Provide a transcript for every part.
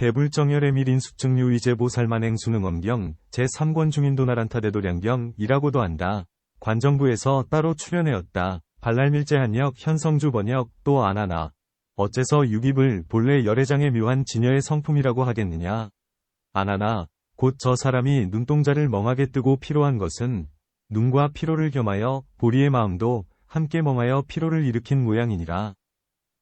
대불정열의 밀인 숙증류 위제보살만행 수능엄경 제3권 중인도나란타대도량경이라고도 한다. 관정부에서 따로 출연하였다. 발랄밀제 한역 현성주 번역 또 안하나. 어째서 육입을 본래 열애장의 묘한 지녀의 성품이라고 하겠느냐. 안하나. 곧 저 사람이 눈동자를 멍하게 뜨고 피로한 것은 눈과 피로를 겸하여 보리의 마음도 함께 멍하여 피로를 일으킨 모양이니라.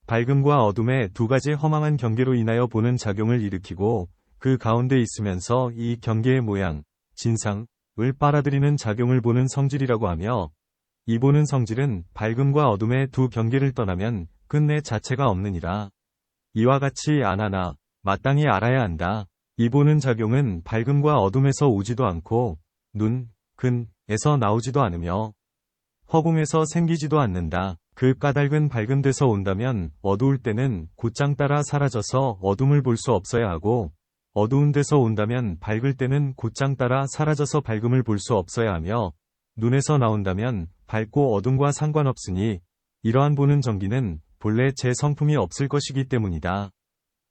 밝음과 어둠의 두 가지 허망한 경계로 인하여 보는 작용을 일으키고 그 가운데 있으면서 이 경계의 모양, 진상을 빨아들이는 작용을 보는 성질이라고 하며, 이 보는 성질은 밝음과 어둠의 두 경계를 떠나면 끝내 자체가 없느니라. 이와 같이 안하나 마땅히 알아야 한다. 이 보는 작용은 밝음과 어둠에서 오지도 않고 눈, 근에서 나오지도 않으며 허공에서 생기지도 않는다. 그 까닭은 밝은 데서 온다면 어두울 때는 곧장 따라 사라져서 어둠을 볼 수 없어야 하고, 어두운 데서 온다면 밝을 때는 곧장 따라 사라져서 밝음을 볼 수 없어야 하며, 눈에서 나온다면 밝고 어둠과 상관없으니 이러한 보는 정기는 본래 제 성품이 없을 것이기 때문이다.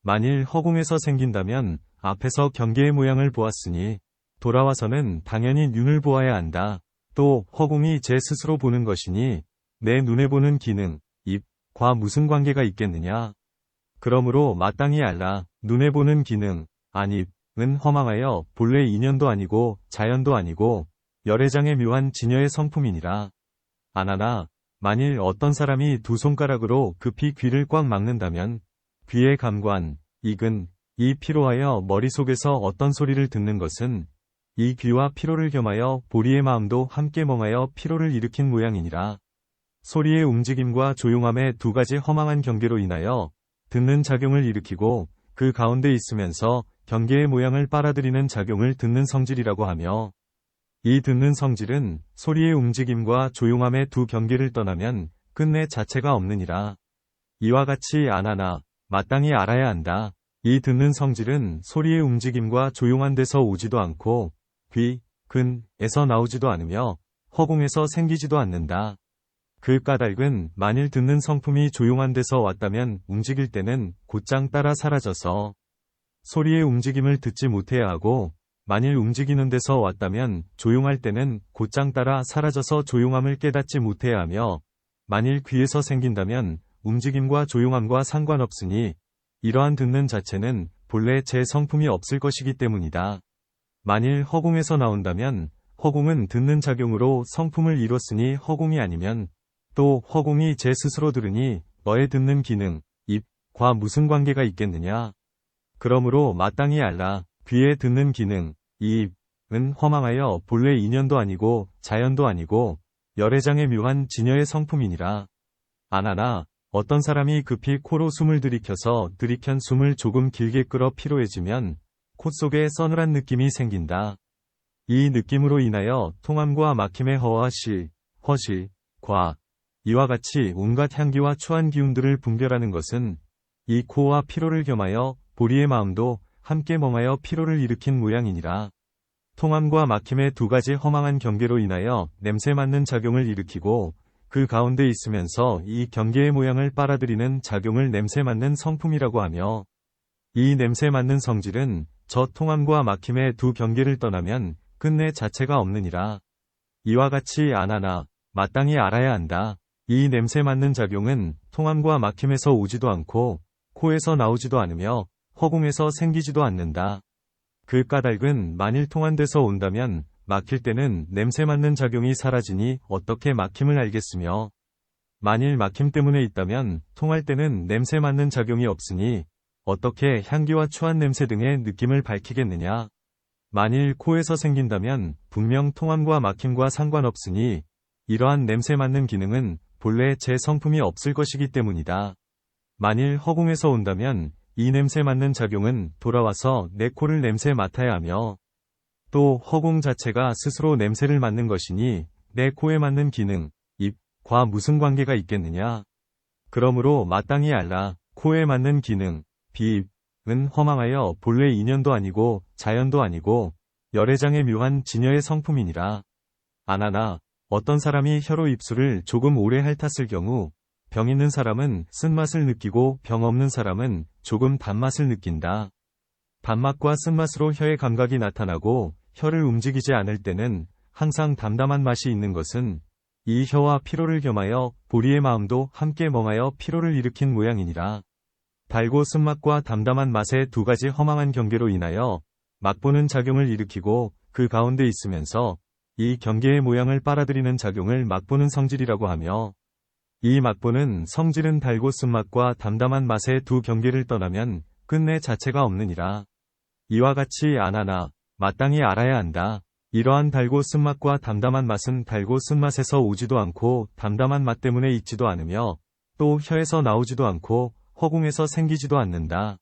만일 허공에서 생긴다면 앞에서 경계의 모양을 보았으니 돌아와서는 당연히 눈을 보아야 한다. 또 허공이 제 스스로 보는 것이니 내 눈에 보는 기능, 입과 무슨 관계가 있겠느냐. 그러므로 마땅히 알라. 눈에 보는 기능, 안입은 허망하여 본래 인연도 아니고 자연도 아니고 열애장의 묘한 지녀의 성품이니라. 안하나 만일 어떤 사람이 두 손가락으로 급히 귀를 꽉 막는다면 귀의 감관, 이 피로하여 머릿속에서 어떤 소리를 듣는 것은 이 귀와 피로를 겸하여 보리의 마음도 함께 멍하여 피로를 일으킨 모양이니라. 소리의 움직임과 조용함의 두 가지 허망한 경계로 인하여 듣는 작용을 일으키고 그 가운데 있으면서 경계의 모양을 빨아들이는 작용을 듣는 성질이라고 하며, 이 듣는 성질은 소리의 움직임과 조용함의 두 경계를 떠나면 끝내 자체가 없느니라. 이와 같이 안하나 마땅히 알아야 한다. 이 듣는 성질은 소리의 움직임과 조용한 데서 오지도 않고 귀, 근에서 나오지도 않으며 허공에서 생기지도 않는다. 그 까닭은 만일 듣는 성품이 조용한 데서 왔다면 움직일 때는 곧장 따라 사라져서 소리의 움직임을 듣지 못해야 하고, 만일 움직이는 데서 왔다면 조용할 때는 곧장 따라 사라져서 조용함을 깨닫지 못해야 하며, 만일 귀에서 생긴다면 움직임과 조용함과 상관없으니 이러한 듣는 자체는 본래 제 성품이 없을 것이기 때문이다. 만일 허공에서 나온다면 허공은 듣는 작용으로 성품을 이뤘으니 허공이 아니면 또 허공이 제 스스로 들으니 너의 듣는 기능, 입과 무슨 관계가 있겠느냐. 그러므로 마땅히 알라. 귀에 듣는 기능, 이 입은 허망하여 본래 인연도 아니고 자연도 아니고 열애장의 묘한 지녀의 성품이니라. 안하나 어떤 사람이 급히 코로 숨을 들이켠 숨을 조금 길게 끌어 피로해지면 콧 속에 서늘한 느낌이 생긴다. 이 느낌으로 인하여 통함과 막힘의 허실, 과 이와 같이 온갖 향기와 추한 기운들을 분별하는 것은 이 코와 피로를 겸하여 보리의 마음도 함께 멍하여 피로를 일으킨 모양이니라. 통함과 막힘의 두 가지 허망한 경계로 인하여 냄새 맡는 작용을 일으키고 그 가운데 있으면서 이 경계의 모양을 빨아들이는 작용을 냄새 맡는 성품이라고 하며, 이 냄새 맡는 성질은 저 통함과 막힘의 두 경계를 떠나면 끝내 자체가 없느니라. 이와 같이 안하나 마땅히 알아야 한다. 이 냄새 맡는 작용은 통함과 막힘에서 오지도 않고 코에서 나오지도 않으며 허공에서 생기지도 않는다. 그 까닭은 만일 통한 데서 온다면 막힐 때는 냄새 맡는 작용이 사라지니 어떻게 막힘을 알겠으며, 만일 막힘 때문에 있다면 통할 때는 냄새 맡는 작용이 없으니 어떻게 향기와 추한 냄새 등의 느낌을 밝히겠느냐. 만일 코에서 생긴다면 분명 통함과 막힘과 상관없으니 이러한 냄새 맡는 기능은 본래 제 성품이 없을 것이기 때문이다. 만일 허공에서 온다면 이 냄새 맡는 작용은 돌아와서 내 코를 냄새 맡아야 하며, 또 허공 자체가 스스로 냄새를 맡는 것이니 내 코에 맡는 기능, 입과 무슨 관계가 있겠느냐. 그러므로 마땅히 알라. 코에 맡는 기능, 비입은 허망하여 본래 인연도 아니고 자연도 아니고 열애장의 묘한 지녀의 성품이니라. 안하나 어떤 사람이 혀로 입술을 조금 오래 핥았을 경우 병 있는 사람은 쓴맛을 느끼고 병 없는 사람은 조금 단맛을 느낀다. 단맛과 쓴맛으로 혀의 감각이 나타나고 혀를 움직이지 않을 때는 항상 담담한 맛이 있는 것은 이 혀와 피로를 겸하여 보리의 마음도 함께 멍하여 피로를 일으킨 모양이니라. 달고 쓴맛과 담담한 맛의 두 가지 허망한 경계로 인하여 맛보는 작용을 일으키고 그 가운데 있으면서 이 경계의 모양을 빨아들이는 작용을 맛보는 성질이라고 하며, 이 맛보는 성질은 달고 쓴맛과 담담한 맛의 두 경계를 떠나면 끝내 자체가 없느니라. 이와 같이 안하나 마땅히 알아야 한다. 이러한 달고 쓴맛과 담담한 맛은 달고 쓴맛에서 오지도 않고 담담한 맛 때문에 있지도 않으며 또 혀에서 나오지도 않고 허공에서 생기지도 않는다.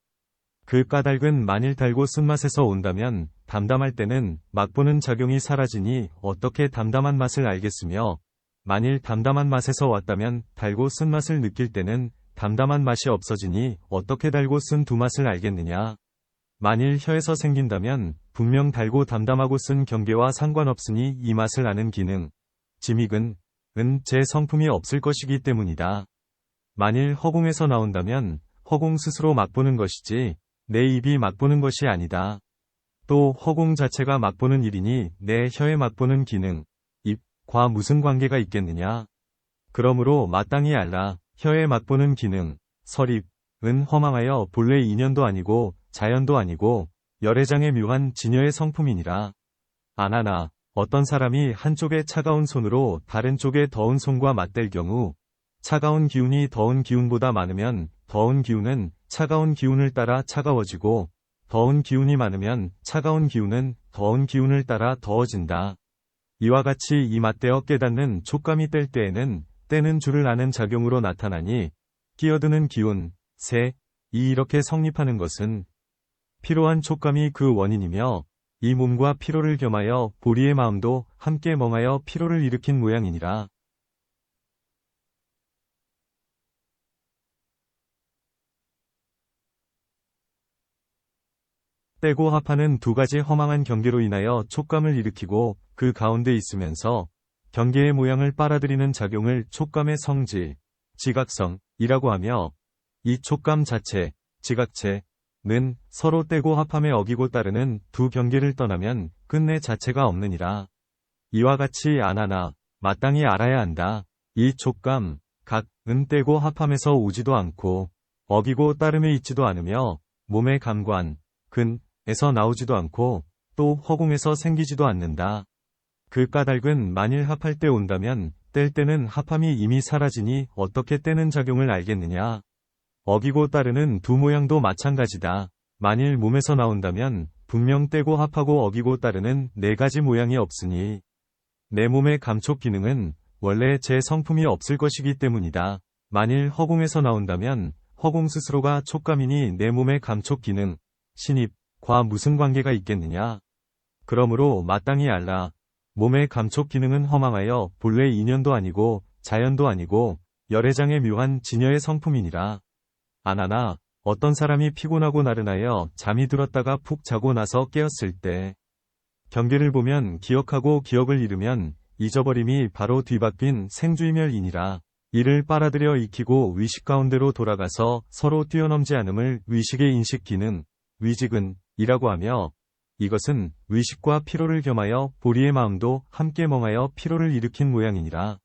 그 까닭은 만일 달고 쓴맛에서 온다면 담담할 때는 맛보는 작용이 사라지니 어떻게 담담한 맛을 알겠으며, 만일 담담한 맛에서 왔다면 달고 쓴맛을 느낄 때는 담담한 맛이 없어지니 어떻게 달고 쓴 두 맛을 알겠느냐. 만일 혀에서 생긴다면 분명 달고 담담하고 쓴 경계와 상관없으니 이 맛을 아는 기능, 지믹은 제 성품이 없을 것이기 때문이다. 만일 허공에서 나온다면 허공 스스로 맛보는 것이지 내 입이 맛보는 것이 아니다. 또 허공 자체가 맛보는 일이니 내 혀에 맛보는 기능, 입과 무슨 관계가 있겠느냐. 그러므로 마땅히 알라. 혀에 맛보는 기능, 설입은 허망하여 본래 인연도 아니고 자연도 아니고 열애장의 묘한 진여의 성품이니라. 안하나 어떤 사람이 한쪽에 차가운 손으로 다른 쪽에 더운 손과 맞댈 경우 차가운 기운이 더운 기운보다 많으면 더운 기운은 차가운 기운을 따라 차가워지고 더운 기운이 많으면 차가운 기운은 더운 기운을 따라 더워진다. 이와 같이 이 맞대어 깨닫는 촉감이 뗄 때에는 떼는 줄을 아는 작용으로 나타나니 끼어드는 기운, 이렇게 성립하는 것은 피로한 촉감이 그 원인이며 이 몸과 피로를 겸하여 보리의 마음도 함께 멍하여 피로를 일으킨 모양이니라. 떼고 합하는 두 가지 허망한 경계로 인하여 촉감을 일으키고 그 가운데 있으면서 경계의 모양을 빨아들이는 작용을 촉감의 성질, 지각성이라고 하며, 이 촉감 자체, 지각체는 서로 떼고 합함에 어기고 따르는 두 경계를 떠나면 끝내 자체가 없느니라. 이와 같이 안하나 마땅히 알아야 한다. 이 촉감, 각은 떼고 합함에서 오지도 않고 어기고 따름에 있지도 않으며 몸의 감관, 근에서 나오지도 않고 또 허공에서 생기지도 않는다. 그 까닭은 만일 합할 때 온다면 뗄 때는 합함이 이미 사라지니 어떻게 떼는 작용을 알겠느냐. 어기고 따르는 두 모양도 마찬가지다. 만일 몸에서 나온다면 분명 떼고 합하고 어기고 따르는 네 가지 모양이 없으니 내 몸의 감촉 기능은 원래 제 성품이 없을 것이기 때문이다. 만일 허공에서 나온다면 허공 스스로가 촉감이니 내 몸의 감촉 기능, 신입과 무슨 관계가 있겠느냐. 그러므로 마땅히 알라. 몸의 감촉 기능은 허망하여 본래 인연도 아니고 자연도 아니고 열애장의 묘한 진여의 성품이니라. 안하나 어떤 사람이 피곤하고 나른하여 잠이 들었다가 푹 자고 나서 깨었을 때 경계를 보면 기억하고 기억을 잃으면 잊어버림이 바로 뒤바뀐 생주이멸이니라. 이를 빨아들여 익히고 위식 가운데로 돌아가서 서로 뛰어넘지 않음을 위식의 인식 기능, 위직은 이라고 하며, 이것은 위식과 피로를 겸하여 보리의 마음도 함께 멍하여 피로를 일으킨 모양이니라.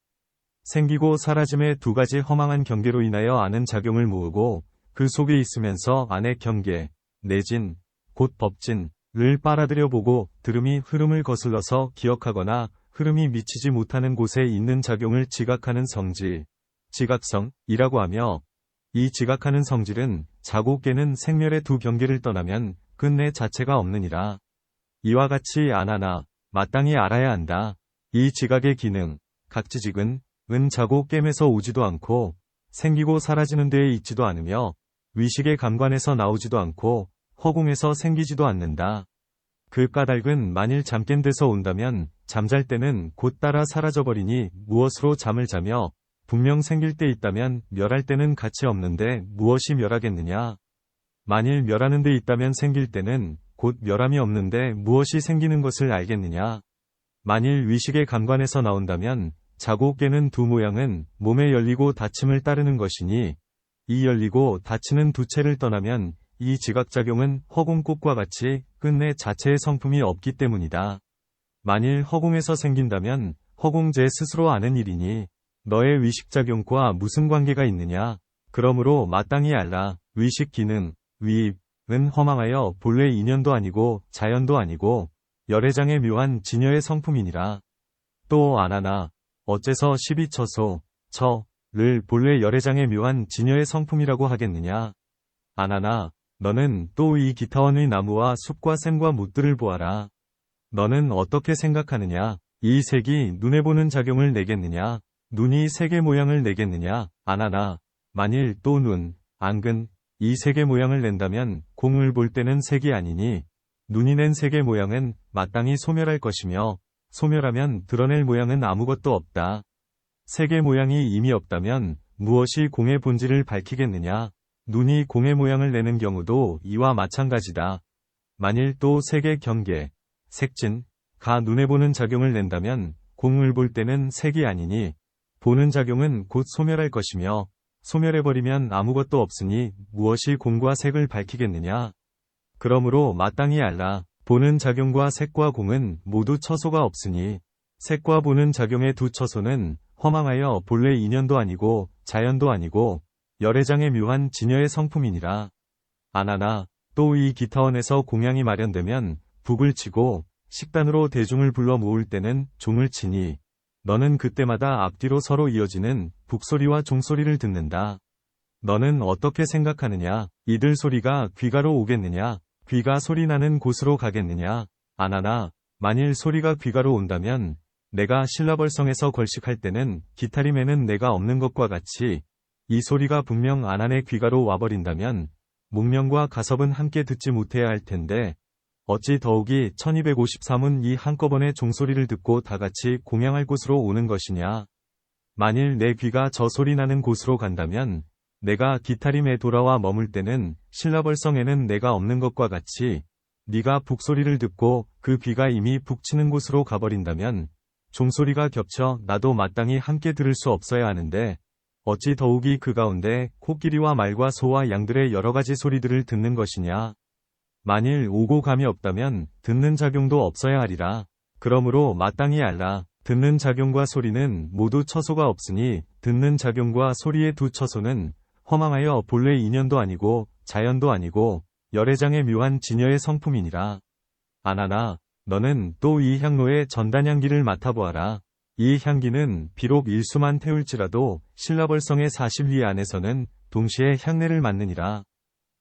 생기고 사라짐의 두 가지 허망한 경계로 인하여 아는 작용을 모으고 그 속에 있으면서 안의 경계, 내진, 곧 법진을 빨아들여 보고 들음이 흐름을 거슬러서 기억하거나 흐름이 미치지 못하는 곳에 있는 작용을 지각하는 성질, 지각성이라고 하며, 이 지각하는 성질은 자고 깨는 생멸의 두 경계를 떠나면 끝내 자체가 없느니라. 이와 같이 안하나 마땅히 알아야 한다. 이 지각의 기능, 각지직은 자고 깸에서 오지도 않고 생기고 사라지는 데에 있지도 않으며 위식의 감관에서 나오지도 않고 허공에서 생기지도 않는다. 그 까닭은 만일 잠깬 데서 온다면 잠잘 때는 곧 따라 사라져버리니 무엇으로 잠을 자며 분명 생길 때 있다면 멸할 때는 가치 없는데 무엇이 멸하겠느냐. 만일 멸하는 데 있다면 생길 때는 곧 멸함이 없는데 무엇이 생기는 것을 알겠느냐. 만일 위식의 감관에서 나온다면 자고 깨는 두 모양은 몸에 열리고 닫힘을 따르는 것이니 이 열리고 닫히는 두 채를 떠나면 이 지각작용은 허공꽃과 같이 끝내 자체의 성품이 없기 때문이다. 만일 허공에서 생긴다면 허공제 스스로 아는 일이니 너의 위식작용과 무슨 관계가 있느냐. 그러므로 마땅히 알라. 위식 기능, 위입은 허망하여 본래 인연도 아니고 자연도 아니고 열애장의 묘한 진여의 성품이니라. 또 안하나 어째서 12처소, 처를 본래 열애장의 묘한 진여의 성품이라고 하겠느냐. 안하나 너는 또 이 기타원의 나무와 숲과 샘과 뭇들을 보아라. 너는 어떻게 생각하느냐. 이 색이 눈에 보는 작용을 내겠느냐. 눈이 색의 모양을 내겠느냐. 안하나 만일 또 눈, 안근, 이 색의 모양을 낸다면 공을 볼 때는 색이 아니니 눈이 낸 색의 모양은 마땅히 소멸할 것이며 소멸하면 드러낼 모양은 아무것도 없다. 색의 모양이 이미 없다면 무엇이 공의 본질을 밝히겠느냐. 눈이 공의 모양을 내는 경우도 이와 마찬가지다. 만일 또 색의 경계, 색진, 가 눈에 보는 작용을 낸다면 공을 볼 때는 색이 아니니 보는 작용은 곧 소멸할 것이며 소멸해버리면 아무것도 없으니 무엇이 공과 색을 밝히겠느냐. 그러므로 마땅히 알라. 보는 작용과 색과 공은 모두 처소가 없으니 색과 보는 작용의 두 처소는 허망하여 본래 인연도 아니고 자연도 아니고 열애장의 묘한 진여의 성품이니라. 안하나 또 이 기타원에서 공양이 마련되면 북을 치고 식단으로 대중을 불러 모을 때는 종을 치니 너는 그때마다 앞뒤로 서로 이어지는 북소리와 종소리를 듣는다. 너는 어떻게 생각하느냐. 이들 소리가 귀가로 오겠느냐. 귀가 소리나는 곳으로 가겠느냐. 안하나 만일 소리가 귀가로 온다면 내가 신라벌성에서 걸식할 때는 기타림에는 내가 없는 것과 같이 이 소리가 분명 안한의 귀가로 와버린다면 목명과 가섭은 함께 듣지 못해야 할 텐데 어찌 더욱이 1253은 이 한꺼번에 종소리를 듣고 다같이 공양할 곳으로 오는 것이냐. 만일 내 귀가 저 소리 나는 곳으로 간다면 내가 기타림에 돌아와 머물 때는 신라벌성에는 내가 없는 것과 같이 네가 북소리를 듣고 그 귀가 이미 북치는 곳으로 가버린다면 종소리가 겹쳐 나도 마땅히 함께 들을 수 없어야 하는데 어찌 더욱이 그 가운데 코끼리와 말과 소와 양들의 여러가지 소리들을 듣는 것이냐. 만일 오고 감이 없다면 듣는 작용도 없어야 하리라. 그러므로 마땅히 알라. 듣는 작용과 소리는 모두 처소가 없으니 듣는 작용과 소리의 두 처소는 허망하여 본래 인연도 아니고 자연도 아니고 열애장의 묘한 진여의 성품이니라. 안하나 너는 또 이 향로의 전단향기를 맡아보아라. 이 향기는 비록 일수만 태울지라도 신라벌성의 40리 안에서는 동시에 향내를 맡느니라.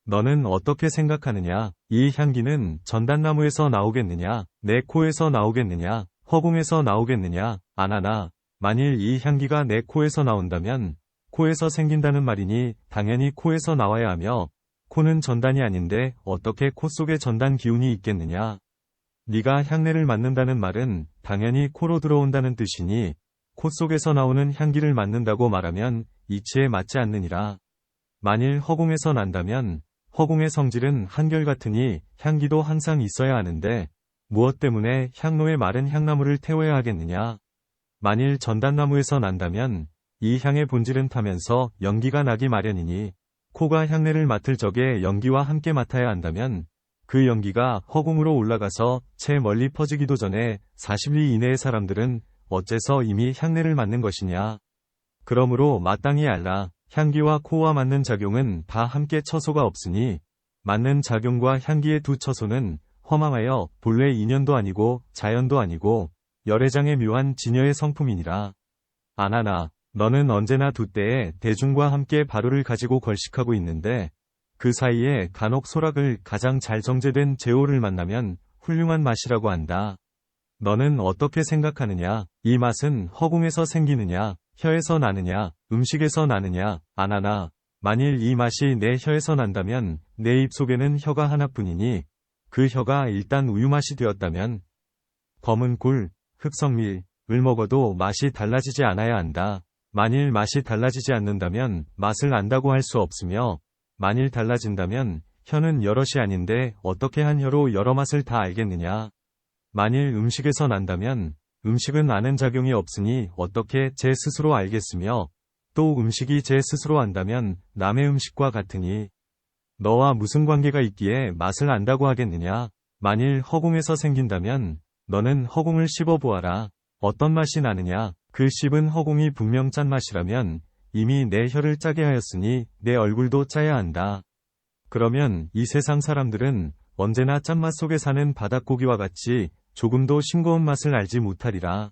너는 어떻게 생각하느냐. 이 향기는 전단나무에서 나오겠느냐. 내 코에서 나오겠느냐. 허공에서 나오겠느냐. 안하나 만일 이 향기가 내 코에서 나온다면 코에서 생긴다는 말이니 당연히 코에서 나와야 하며 코는 전단이 아닌데 어떻게 코 속에 전단 기운이 있겠느냐. 네가 향내를 맡는다는 말은 당연히 코로 들어온다는 뜻이니 코 속에서 나오는 향기를 맡는다고 말하면 이치에 맞지 않느니라. 만일 허공에서 난다면 허공의 성질은 한결같으니 향기도 항상 있어야 하는데 무엇 때문에 향로에 마른 향나무를 태워야 하겠느냐. 만일 전단나무에서 난다면 이 향의 본질은 타면서 연기가 나기 마련이니 코가 향내를 맡을 적에 연기와 함께 맡아야 한다면 그 연기가 허공으로 올라가서 채 멀리 퍼지기도 전에 40리 이내의 사람들은 어째서 이미 향내를 맡는 것이냐. 그러므로 마땅히 알라. 향기와 코와 맡는 작용은 다 함께 처소가 없으니 맡는 작용과 향기의 두 처소는 허망하여 본래 인연도 아니고 자연도 아니고 열애장의 묘한 진여의 성품이니라. 안하나 너는 언제나 두 때에 대중과 함께 바로를 가지고 걸식하고 있는데 그 사이에 간혹 소락을 가장 잘 정제된 제호를 만나면 훌륭한 맛이라고 한다. 너는 어떻게 생각하느냐. 이 맛은 허공에서 생기느냐, 혀에서 나느냐, 음식에서 나느냐. 안하나 만일 이 맛이 내 혀에서 난다면 내 입 속에는 혀가 하나뿐이니 그 혀가 일단 우유 맛이 되었다면 검은 꿀, 흑성밀을 먹어도 맛이 달라지지 않아야 한다. 만일 맛이 달라지지 않는다면 맛을 안다고 할 수 없으며 만일 달라진다면 혀는 여럿이 아닌데 어떻게 한 혀로 여러 맛을 다 알겠느냐. 만일 음식에서 난다면 음식은 아는 작용이 없으니 어떻게 제 스스로 알겠으며 또 음식이 제 스스로 안다면 남의 음식과 같으니 너와 무슨 관계가 있기에 맛을 안다고 하겠느냐. 만일 허공에서 생긴다면 너는 허공을 씹어보아라. 어떤 맛이 나느냐. 그 씹은 허공이 분명 짠맛이라면 이미 내 혀를 짜게 하였으니 내 얼굴도 짜야 한다. 그러면 이 세상 사람들은 언제나 짠맛 속에 사는 바닷고기와 같이 조금도 싱거운 맛을 알지 못하리라.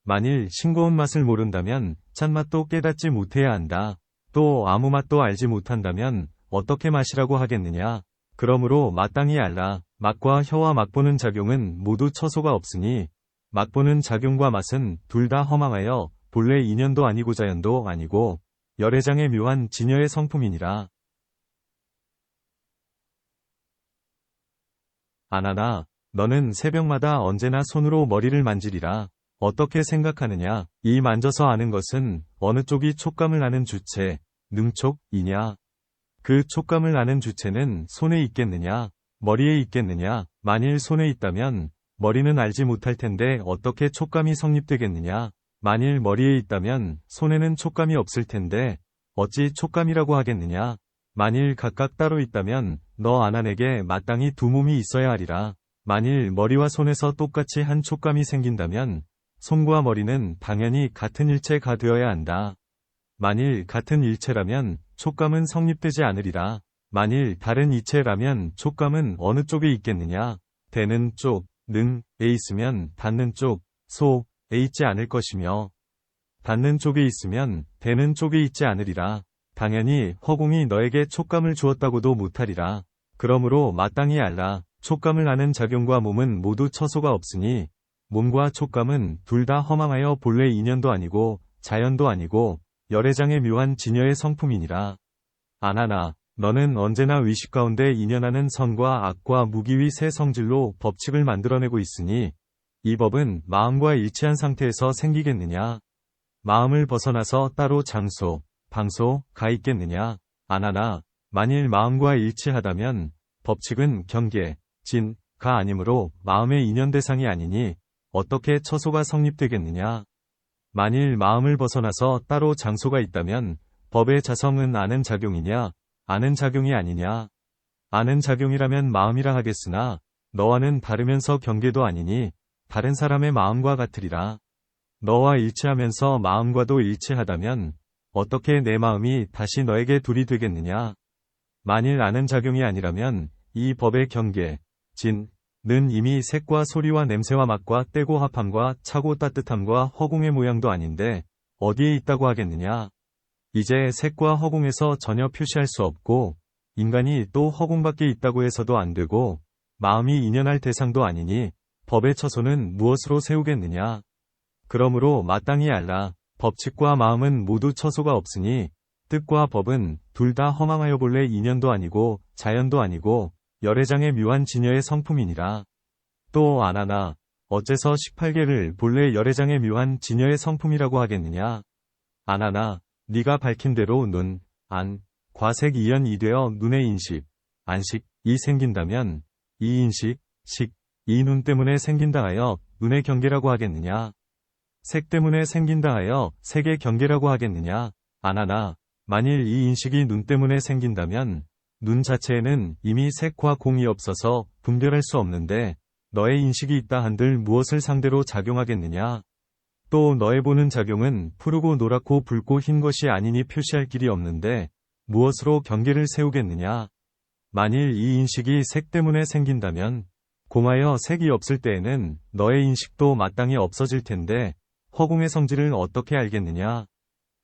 만일 싱거운 맛을 모른다면 짠맛도 깨닫지 못해야 한다. 또 아무 맛도 알지 못한다면 어떻게 마시라고 하겠느냐. 그러므로 마땅히 알라. 맛과 혀와 맛보는 작용은 모두 처소가 없으니 맛보는 작용과 맛은 둘 다 허망하여 본래 인연도 아니고 자연도 아니고 열애장의 묘한 진여의 성품이니라. 아나나, 너는 새벽마다 언제나 손으로 머리를 만지리라. 어떻게 생각하느냐? 이 만져서 아는 것은 어느 쪽이 촉감을 아는 주체, 능촉이냐? 그 촉감을 아는 주체는 손에 있겠느냐? 머리에 있겠느냐? 만일 손에 있다면 머리는 알지 못할 텐데 어떻게 촉감이 성립되겠느냐? 만일 머리에 있다면 손에는 촉감이 없을 텐데 어찌 촉감이라고 하겠느냐? 만일 각각 따로 있다면 너 아난에게 마땅히 두 몸이 있어야 하리라. 만일 머리와 손에서 똑같이 한 촉감이 생긴다면 손과 머리는 당연히 같은 일체가 되어야 한다. 만일 같은 일체라면 촉감은 성립되지 않으리라. 만일 다른 이체라면 촉감은 어느 쪽에 있겠느냐? 되는 쪽, 능에 있으면 닿는 쪽, 소에 있지 않을 것이며 닿는 쪽에 있으면 되는 쪽에 있지 않으리라. 당연히 허공이 너에게 촉감을 주었다고도 못하리라. 그러므로 마땅히 알라. 촉감을 아는 작용과 몸은 모두 처소가 없으니 몸과 촉감은 둘 다 허망하여 본래 인연도 아니고 자연도 아니고 열애장의 묘한 진여의 성품이니라. 아나나, 너는 언제나 의식 가운데 인연하는 선과 악과 무기의 세 성질로 법칙을 만들어내고 있으니 이 법은 마음과 일치한 상태에서 생기겠느냐? 마음을 벗어나서 따로 장소, 방소가 있겠느냐? 아나나, 만일 마음과 일치하다면 법칙은 경계, 진가 아니므로 마음의 인연 대상이 아니니 어떻게 처소가 성립되겠느냐? 만일 마음을 벗어나서 따로 장소가 있다면 법의 자성은 아는 작용이냐? 아는 작용이 아니냐? 아는 작용이라면 마음이라 하겠으나 너와는 다르면서 경계도 아니니 다른 사람의 마음과 같으리라. 너와 일치하면서 마음과도 일치하다면 어떻게 내 마음이 다시 너에게 둘이 되겠느냐? 만일 아는 작용이 아니라면 이 법의 경계, 진은 이미 색과 소리와 냄새와 맛과 떼고 합함과 차고 따뜻함과 허공의 모양도 아닌데 어디에 있다고 하겠느냐? 이제 색과 허공에서 전혀 표시할 수 없고 인간이 또 허공 밖에 있다고 해서도 안 되고 마음이 인연할 대상도 아니니 법의 처소는 무엇으로 세우겠느냐? 그러므로 마땅히 알라. 법칙과 마음은 모두 처소가 없으니 뜻과 법은 둘 다 허망하여 본래 인연도 아니고 자연도 아니고 열애장의 묘한 진여의 성품이니라. 또 아나나, 어째서 18개를 본래 열애장의 묘한 진여의 성품이라고 하겠느냐? 아나나, 네가 밝힌 대로 눈, 안, 과색 이연이 되어 눈의 인식, 안식이 생긴다면 이 인식, 식, 이 눈 때문에 생긴다 하여 눈의 경계라고 하겠느냐? 색 때문에 생긴다 하여 색의 경계라고 하겠느냐? 아나나, 만일 이 인식이 눈 때문에 생긴다면 눈 자체에는 이미 색과 공이 없어서 분별할 수 없는데 너의 인식이 있다 한들 무엇을 상대로 작용하겠느냐? 또 너의 보는 작용은 푸르고 노랗고 붉고 흰 것이 아니니 표시할 길이 없는데 무엇으로 경계를 세우겠느냐? 만일 이 인식이 색 때문에 생긴다면 공하여 색이 없을 때에는 너의 인식도 마땅히 없어질 텐데 허공의 성질을 어떻게 알겠느냐?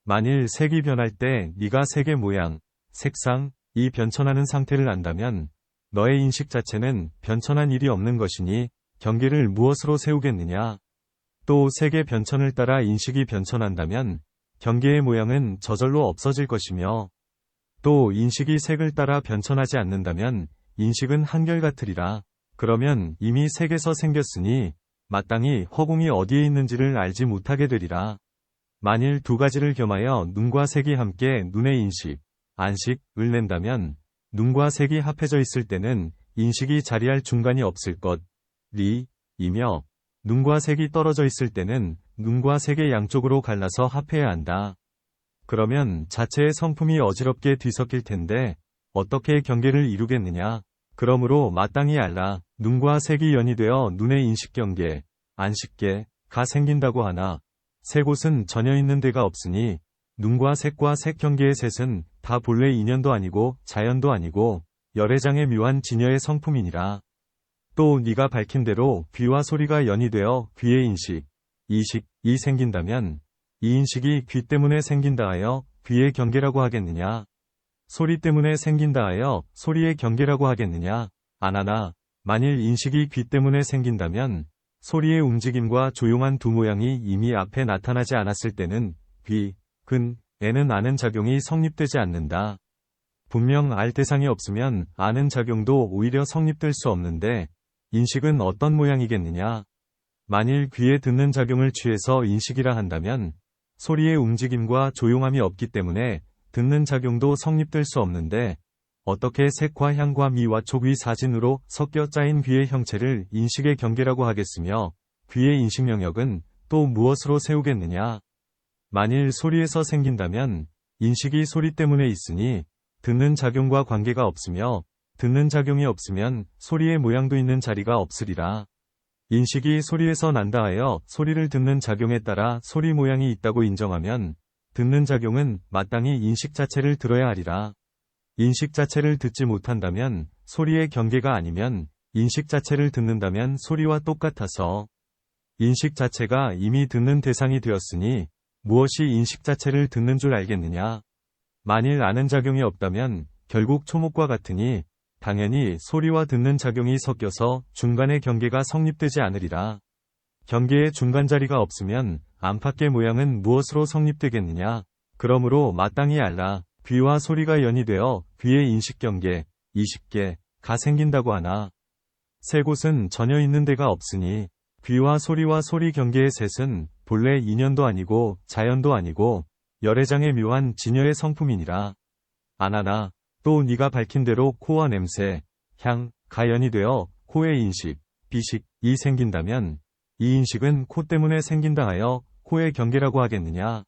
만일 색이 변할 때 네가 색의 모양, 색상, 이 변천하는 상태를 안다면 너의 인식 자체는 변천한 일이 없는 것이니 경계를 무엇으로 세우겠느냐? 또 색의 변천을 따라 인식이 변천한다면 경계의 모양은 저절로 없어질 것이며 또 인식이 색을 따라 변천하지 않는다면 인식은 한결같으리라. 그러면 이미 색에서 생겼으니 마땅히 허공이 어디에 있는지를 알지 못하게 되리라. 만일 두 가지를 겸하여 눈과 색이 함께 눈의 인식, 안식을 낸다면 눈과 색이 합해져 있을 때는 인식이 자리할 중간이 없을 것이며 눈과 색이 떨어져 있을 때는 눈과 색의 양쪽으로 갈라서 합해야 한다. 그러면 자체의 성품이 어지럽게 뒤섞일 텐데 어떻게 경계를 이루겠느냐. 그러므로 마땅히 알라. 눈과 색이 연이되어 눈의 인식경계, 안식계가 생긴다고 하나 세 곳은 전혀 있는 데가 없으니 눈과 색과 색경계의 셋은 다 본래 인연도 아니고 자연도 아니고 열애장의 묘한 진여의 성품이니라. 또 네가 밝힌 대로 귀와 소리가 연이되어 귀의 인식, 이식이 생긴다면 이 인식이 귀 때문에 생긴다 하여 귀의 경계라고 하겠느냐? 소리 때문에 생긴다 하여 소리의 경계라고 하겠느냐? 아나나, 만일 인식이 귀 때문에 생긴다면 소리의 움직임과 조용한 두 모양이 이미 앞에 나타나지 않았을 때는 귀, 근에는 아는 작용이 성립되지 않는다. 분명 알 대상이 없으면 아는 작용도 오히려 성립될 수 없는데 인식은 어떤 모양이겠느냐? 만일 귀에 듣는 작용을 취해서 인식이라 한다면 소리의 움직임과 조용함이 없기 때문에 듣는 작용도 성립될 수 없는데 어떻게 색과 향과 미와 촉의 사진으로 섞여 짜인 귀의 형체를 인식의 경계라고 하겠으며 귀의 인식 영역은 또 무엇으로 세우겠느냐? 만일 소리에서 생긴다면 인식이 소리 때문에 있으니 듣는 작용과 관계가 없으며 듣는 작용이 없으면 소리의 모양도 있는 자리가 없으리라. 인식이 소리에서 난다 하여 소리를 듣는 작용에 따라 소리 모양이 있다고 인정하면 듣는 작용은 마땅히 인식 자체를 들어야 하리라. 인식 자체를 듣지 못한다면 소리의 경계가 아니면 인식 자체를 듣는다면 소리와 똑같아서 인식 자체가 이미 듣는 대상이 되었으니 무엇이 인식 자체를 듣는 줄 알겠느냐. 만일 아는 작용이 없다면 결국 초목과 같으니 당연히 소리와 듣는 작용이 섞여서 중간의 경계가 성립되지 않으리라. 경계의 중간 자리가 없으면 안팎의 모양은 무엇으로 성립되겠느냐. 그러므로 마땅히 알라. 귀와 소리가 연이되어 귀의 인식경계, 이식계가 생긴다고 하나 세 곳은 전혀 있는 데가 없으니 귀와 소리 경계의 셋은 본래 인연도 아니고 자연도 아니고 열애장의 묘한 진여의 성품이니라. 아나나, 또 네가 밝힌 대로 코와 냄새, 향, 가연이 되어 코의 인식, 비식이 생긴다면 이 인식은 코 때문에 생긴다 하여 코의 경계라고 하겠느냐?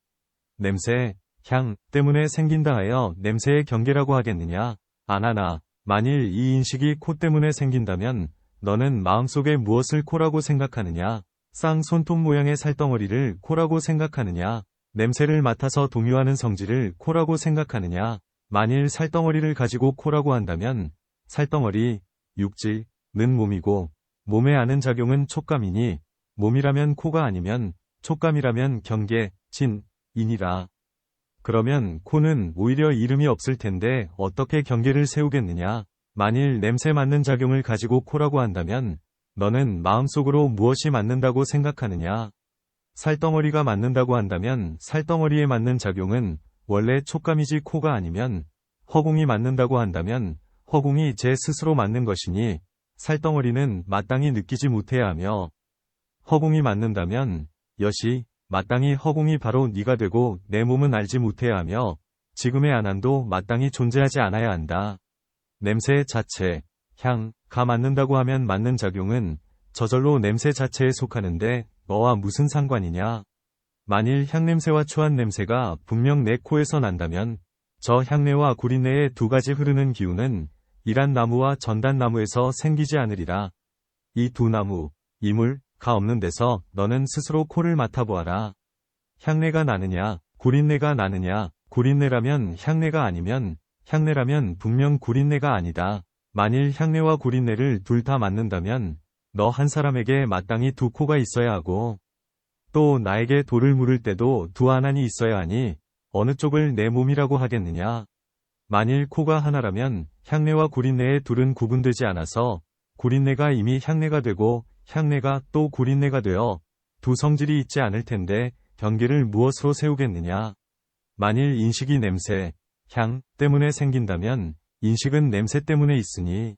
냄새, 향 때문에 생긴다 하여 냄새의 경계라고 하겠느냐? 아나나, 만일 이 인식이 코 때문에 생긴다면 너는 마음속에 무엇을 코라고 생각하느냐? 쌍 손톱 모양의 살덩어리를 코라고 생각하느냐? 냄새를 맡아서 동요하는 성질을 코라고 생각하느냐? 만일 살덩어리를 가지고 코라고 한다면 살덩어리, 육질은 몸이고 몸에 아는 작용은 촉감이니 몸이라면 코가 아니면 촉감이라면 경계, 진이니라. 그러면 코는 오히려 이름이 없을 텐데 어떻게 경계를 세우겠느냐? 만일 냄새 맡는 작용을 가지고 코라고 한다면 너는 마음속으로 무엇이 맡는다고 생각하느냐? 살덩어리가 맡는다고 한다면 살덩어리에 맡는 작용은 원래 촉감이지 코가 아니면 허공이 맡는다고 한다면 허공이 제 스스로 맡는 것이니 살덩어리는 마땅히 느끼지 못해야 하며 허공이 맡는다면 여시 마땅히 허공이 바로 네가 되고 내 몸은 알지 못해야 하며 지금의 안한도 마땅히 존재하지 않아야 한다. 냄새 자체, 향가 맡는다고 하면 맡는 작용은 저절로 냄새 자체에 속하는데 너와 무슨 상관이냐? 만일 향냄새와 추한 냄새가 분명 내 코에서 난다면 저 향내와 구린내의 두 가지 흐르는 기운은 이란 나무와 전단 나무에서 생기지 않으리라. 이 두 나무, 이물가 없는 데서 너는 스스로 코를 맡아보아라. 향내가 나느냐, 구린내가 나느냐, 구린내라면 향내가 아니면 향내라면 분명 구린내가 아니다. 만일 향내와 구린내를 둘 다 맡는다면 너 한 사람에게 마땅히 두 코가 있어야 하고 또 나에게 돌을 물을 때도 두 안안이 있어야 하니 어느 쪽을 내 몸이라고 하겠느냐. 만일 코가 하나라면 향내와 구린내의 둘은 구분되지 않아서 구린내가 이미 향내가 되고 향내가 또 구린내가 되어 두 성질이 있지 않을 텐데 경계를 무엇으로 세우겠느냐. 만일 인식이 냄새, 향 때문에 생긴다면 인식은 냄새 때문에 있으니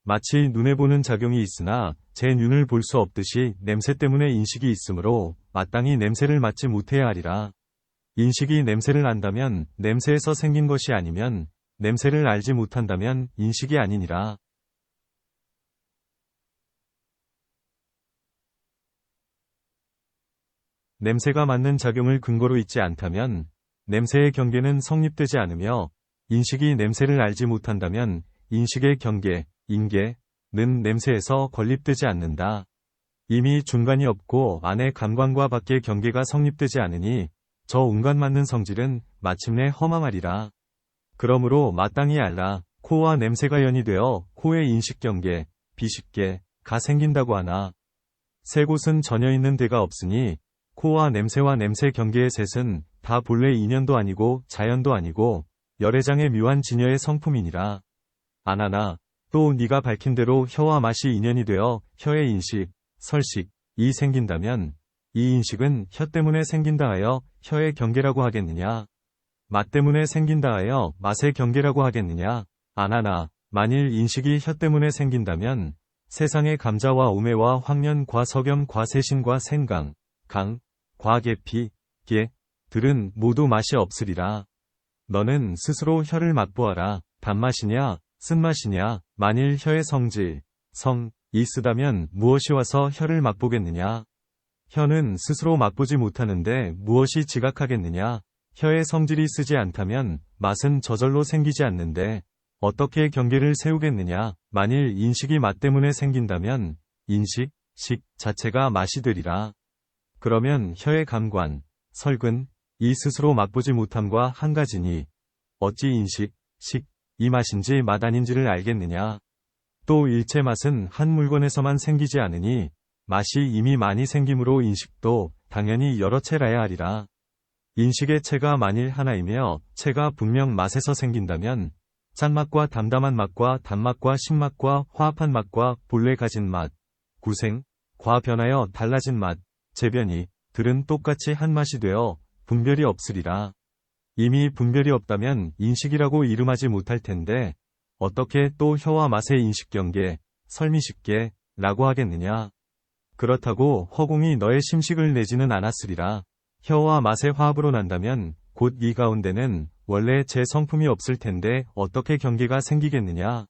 마치 눈에 보는 작용이 있으나 제 눈을 볼 수 없듯이 냄새 때문에 인식이 있으므로 마땅히 냄새를 맡지 못해야 하리라. 인식이 냄새를 안다면 냄새에서 생긴 것이 아니면 냄새를 알지 못한다면 인식이 아니니라. 냄새가 맡는 작용을 근거로 있지 않다면 냄새의 경계는 성립되지 않으며 인식이 냄새를 알지 못한다면 인식의 경계, 인계는 냄새에서 건립되지 않는다. 이미 중간이 없고 안의 감관과 밖의 경계가 성립되지 않으니 저 운간 맞는 성질은 마침내 허망하리라. 그러므로 마땅히 알라. 코와 냄새가 연이되어 코의 인식경계, 비식계가 생긴다고 하나 세 곳은 전혀 있는 데가 없으니 코와 냄새 경계의 셋은 다 본래 인연도 아니고 자연도 아니고 열애장의 묘한 진여의 성품이니라. 아나나 또 네가 밝힌 대로 혀와 맛이 인연이 되어 혀의 인식, 설식이 생긴다면 이 인식은 혀 때문에 생긴다 하여 혀의 경계라고 하겠느냐? 맛 때문에 생긴다 하여 맛의 경계라고 하겠느냐? 아나나 만일 인식이 혀 때문에 생긴다면 세상의 감자와 오매와 황련 과석염 과세신과 생강, 강, 과계피, 게들은 모두 맛이 없으리라. 너는 스스로 혀를 맛보아라. 단맛이냐, 쓴맛이냐, 만일 혀의 성질, 성이 쓰다면 무엇이 와서 혀를 맛보겠느냐? 혀는 스스로 맛보지 못하는데 무엇이 지각하겠느냐? 혀의 성질이 쓰지 않다면 맛은 저절로 생기지 않는데 어떻게 경계를 세우겠느냐? 만일 인식이 맛 때문에 생긴다면 인식, 식 자체가 맛이 되리라. 그러면 혀의 감관, 설근, 이 스스로 맛보지 못함과 한 가지니 어찌 인식, 식, 이 맛인지 맛 아닌지를 알겠느냐? 또 일체 맛은 한 물건에서만 생기지 않으니 맛이 이미 많이 생김으로 인식도 당연히 여러 채라야 하리라. 인식의 채가 만일 하나이며 채가 분명 맛에서 생긴다면 짠맛과 담담한 맛과 단맛과 신맛과 화합한 맛과 본래 가진 맛, 구생, 과 변하여 달라진 맛, 재변이 들은 똑같이 한 맛이 되어 분별이 없으리라. 이미 분별이 없다면 인식이라고 이름하지 못할 텐데 어떻게 또 혀와 맛의 인식경계, 설미식계라고 하겠느냐. 그렇다고 허공이 너의 심식을 내지는 않았으리라. 혀와 맛의 화합으로 난다면 곧 이 가운데는 원래 제 성품이 없을 텐데 어떻게 경계가 생기겠느냐.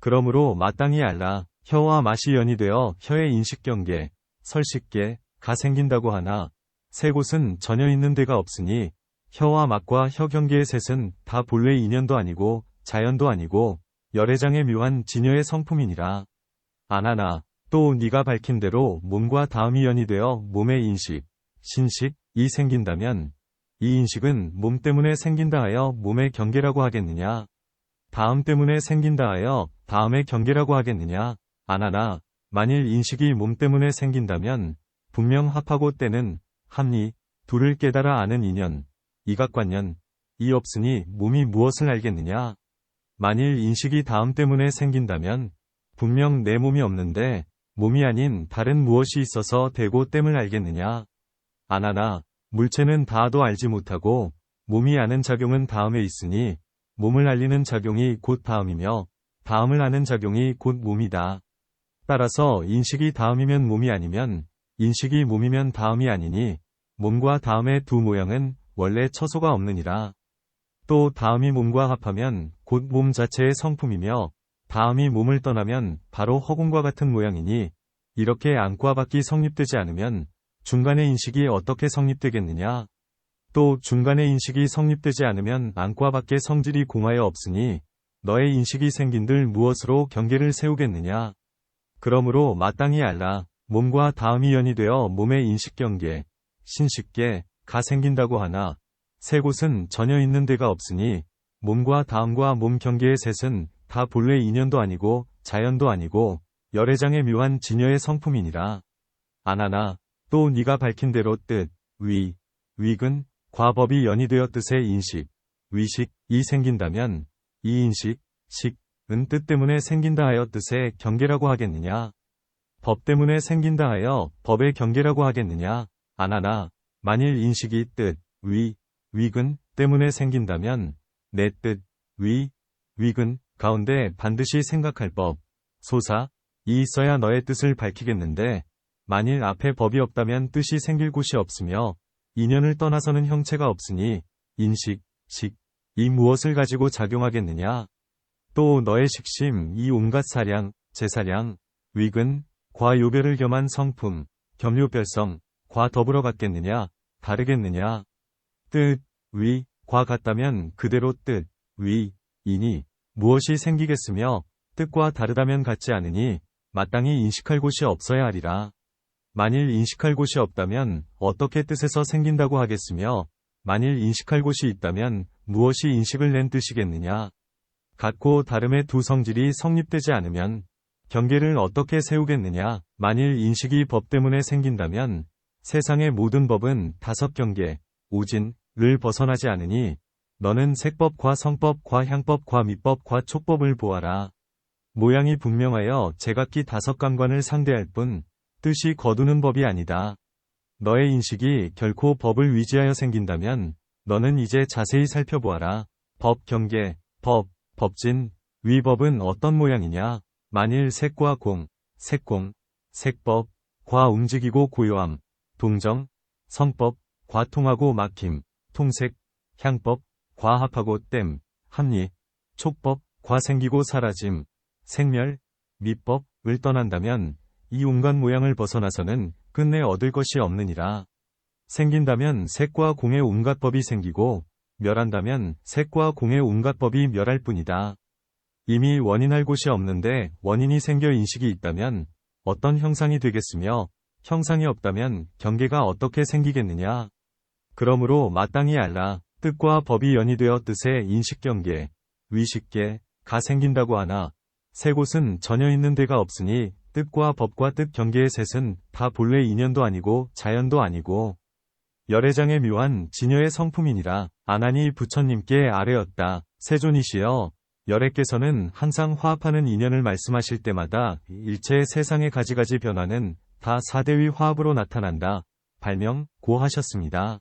그러므로 마땅히 알라. 혀와 맛이 연이되어 혀의 인식경계, 설식계가 생긴다고 하나 세 곳은 전혀 있는 데가 없으니 혀와 맛과 혀 경계의 셋은 다 본래 인연도 아니고 자연도 아니고 열애장의 묘한 진여의 성품이니라. 아나나 또 네가 밝힌 대로 몸과 다음이 연이되어 몸의 인식, 신식이 생긴다면 이 인식은 몸 때문에 생긴다 하여 몸의 경계라고 하겠느냐? 다음 때문에 생긴다 하여 다음의 경계라고 하겠느냐? 아나나 만일 인식이 몸 때문에 생긴다면 분명 합하고 때는 합리, 둘을 깨달아 아는 인연, 이각관년, 이 없으니 몸이 무엇을 알겠느냐? 만일 인식이 다음 때문에 생긴다면 분명 내 몸이 없는데 몸이 아닌 다른 무엇이 있어서 되고 땜을 알겠느냐? 아나나 물체는 다도 알지 못하고 몸이 아는 작용은 다음에 있으니 몸을 알리는 작용이 곧 다음이며 다음을 아는 작용이 곧 몸이다. 따라서 인식이 다음이면 몸이 아니면 인식이 몸이면 다음이 아니니 몸과 다음의 두 모양은 원래 처소가 없느니라. 또 다음이 몸과 합하면 곧 몸 자체의 성품이며 다음이 몸을 떠나면 바로 허공과 같은 모양이니 이렇게 안과 밖이 성립되지 않으면 중간의 인식이 어떻게 성립되겠느냐? 또 중간의 인식이 성립되지 않으면 안과 밖의 성질이 공하여 없으니 너의 인식이 생긴들 무엇으로 경계를 세우겠느냐? 그러므로 마땅히 알라. 몸과 다음이 연이되어 몸의 인식경계, 신식계가 생긴다고 하나 세 곳은 전혀 있는 데가 없으니 몸과 다음과 몸 경계의 셋은 다 본래 인연도 아니고 자연도 아니고 열애장의 묘한 진여의 성품이니라. 아나나 또 네가 밝힌 대로 뜻, 위근, 과법이 연이되어 뜻의 인식, 위식이 생긴다면 이 인식, 식은 뜻 때문에 생긴다 하여 뜻의 경계라고 하겠느냐? 법 때문에 생긴다 하여 법의 경계라고 하겠느냐? 아나나 만일 인식이 뜻, 위근 때문에 생긴다면 내 뜻, 위근 가운데 반드시 생각할 법, 소사이 있어야 너의 뜻을 밝히겠는데 만일 앞에 법이 없다면 뜻이 생길 곳이 없으며 인연을 떠나서는 형체가 없으니 인식, 이 무엇을 가지고 작용하겠느냐? 또 너의 식심, 이 온갖 사량, 제사량, 위근, 과요별을 겸한 성품, 겸요별성, 과 더불어 같겠느냐? 다르겠느냐? 뜻, 위, 과 같다면 그대로 뜻, 위, 이니 무엇이 생기겠으며 뜻과 다르다면 같지 않으니 마땅히 인식할 곳이 없어야 하리라. 만일 인식할 곳이 없다면 어떻게 뜻에서 생긴다고 하겠으며 만일 인식할 곳이 있다면 무엇이 인식을 낸 뜻이겠느냐. 같고 다름의 두 성질이 성립되지 않으면 경계를 어떻게 세우겠느냐. 만일 인식이 법 때문에 생긴다면 세상의 모든 법은 다섯 경계, 오진을 벗어나지 않으니 너는 색법과 성법과 향법과 미법과 촉법을 보아라. 모양이 분명하여 제각기 다섯 감관을 상대할 뿐 뜻이 거두는 법이 아니다. 너의 인식이 결코 법을 위지하여 생긴다면 너는 이제 자세히 살펴보아라. 법 경계, 법진, 위법은 어떤 모양이냐. 만일 색과 색공, 색법, 과 움직이고 고요함, 동정, 성법, 과 통하고 막힘, 통색, 향법, 과 합하고 땜, 합리, 촉법, 과 생기고 사라짐, 생멸, 미법을 떠난다면 이 온갖 모양을 벗어나서는 끝내 얻을 것이 없느니라. 생긴다면 색과 공의 온갖 법이 생기고 멸한다면 색과 공의 온갖 법이 멸할 뿐이다. 이미 원인할 곳이 없는데 원인이 생겨 인식이 있다면 어떤 형상이 되겠으며 형상이 없다면 경계가 어떻게 생기겠느냐. 그러므로 마땅히 알라. 뜻과 법이 연이되어 뜻의 인식경계, 위식계가 생긴다고 하나 세 곳은 전혀 있는 데가 없으니 뜻과 법과 뜻 경계의 셋은 다 본래 인연도 아니고 자연도 아니고 열애장의 묘한 진여의 성품이니라. 아나니 부처님께 아뢰었다. 세존이시여, 열애께서는 항상 화합하는 인연을 말씀하실 때마다 일체의 세상의 가지가지 변화는 다 사대위 화합으로 나타난다. 발명,고 하셨습니다.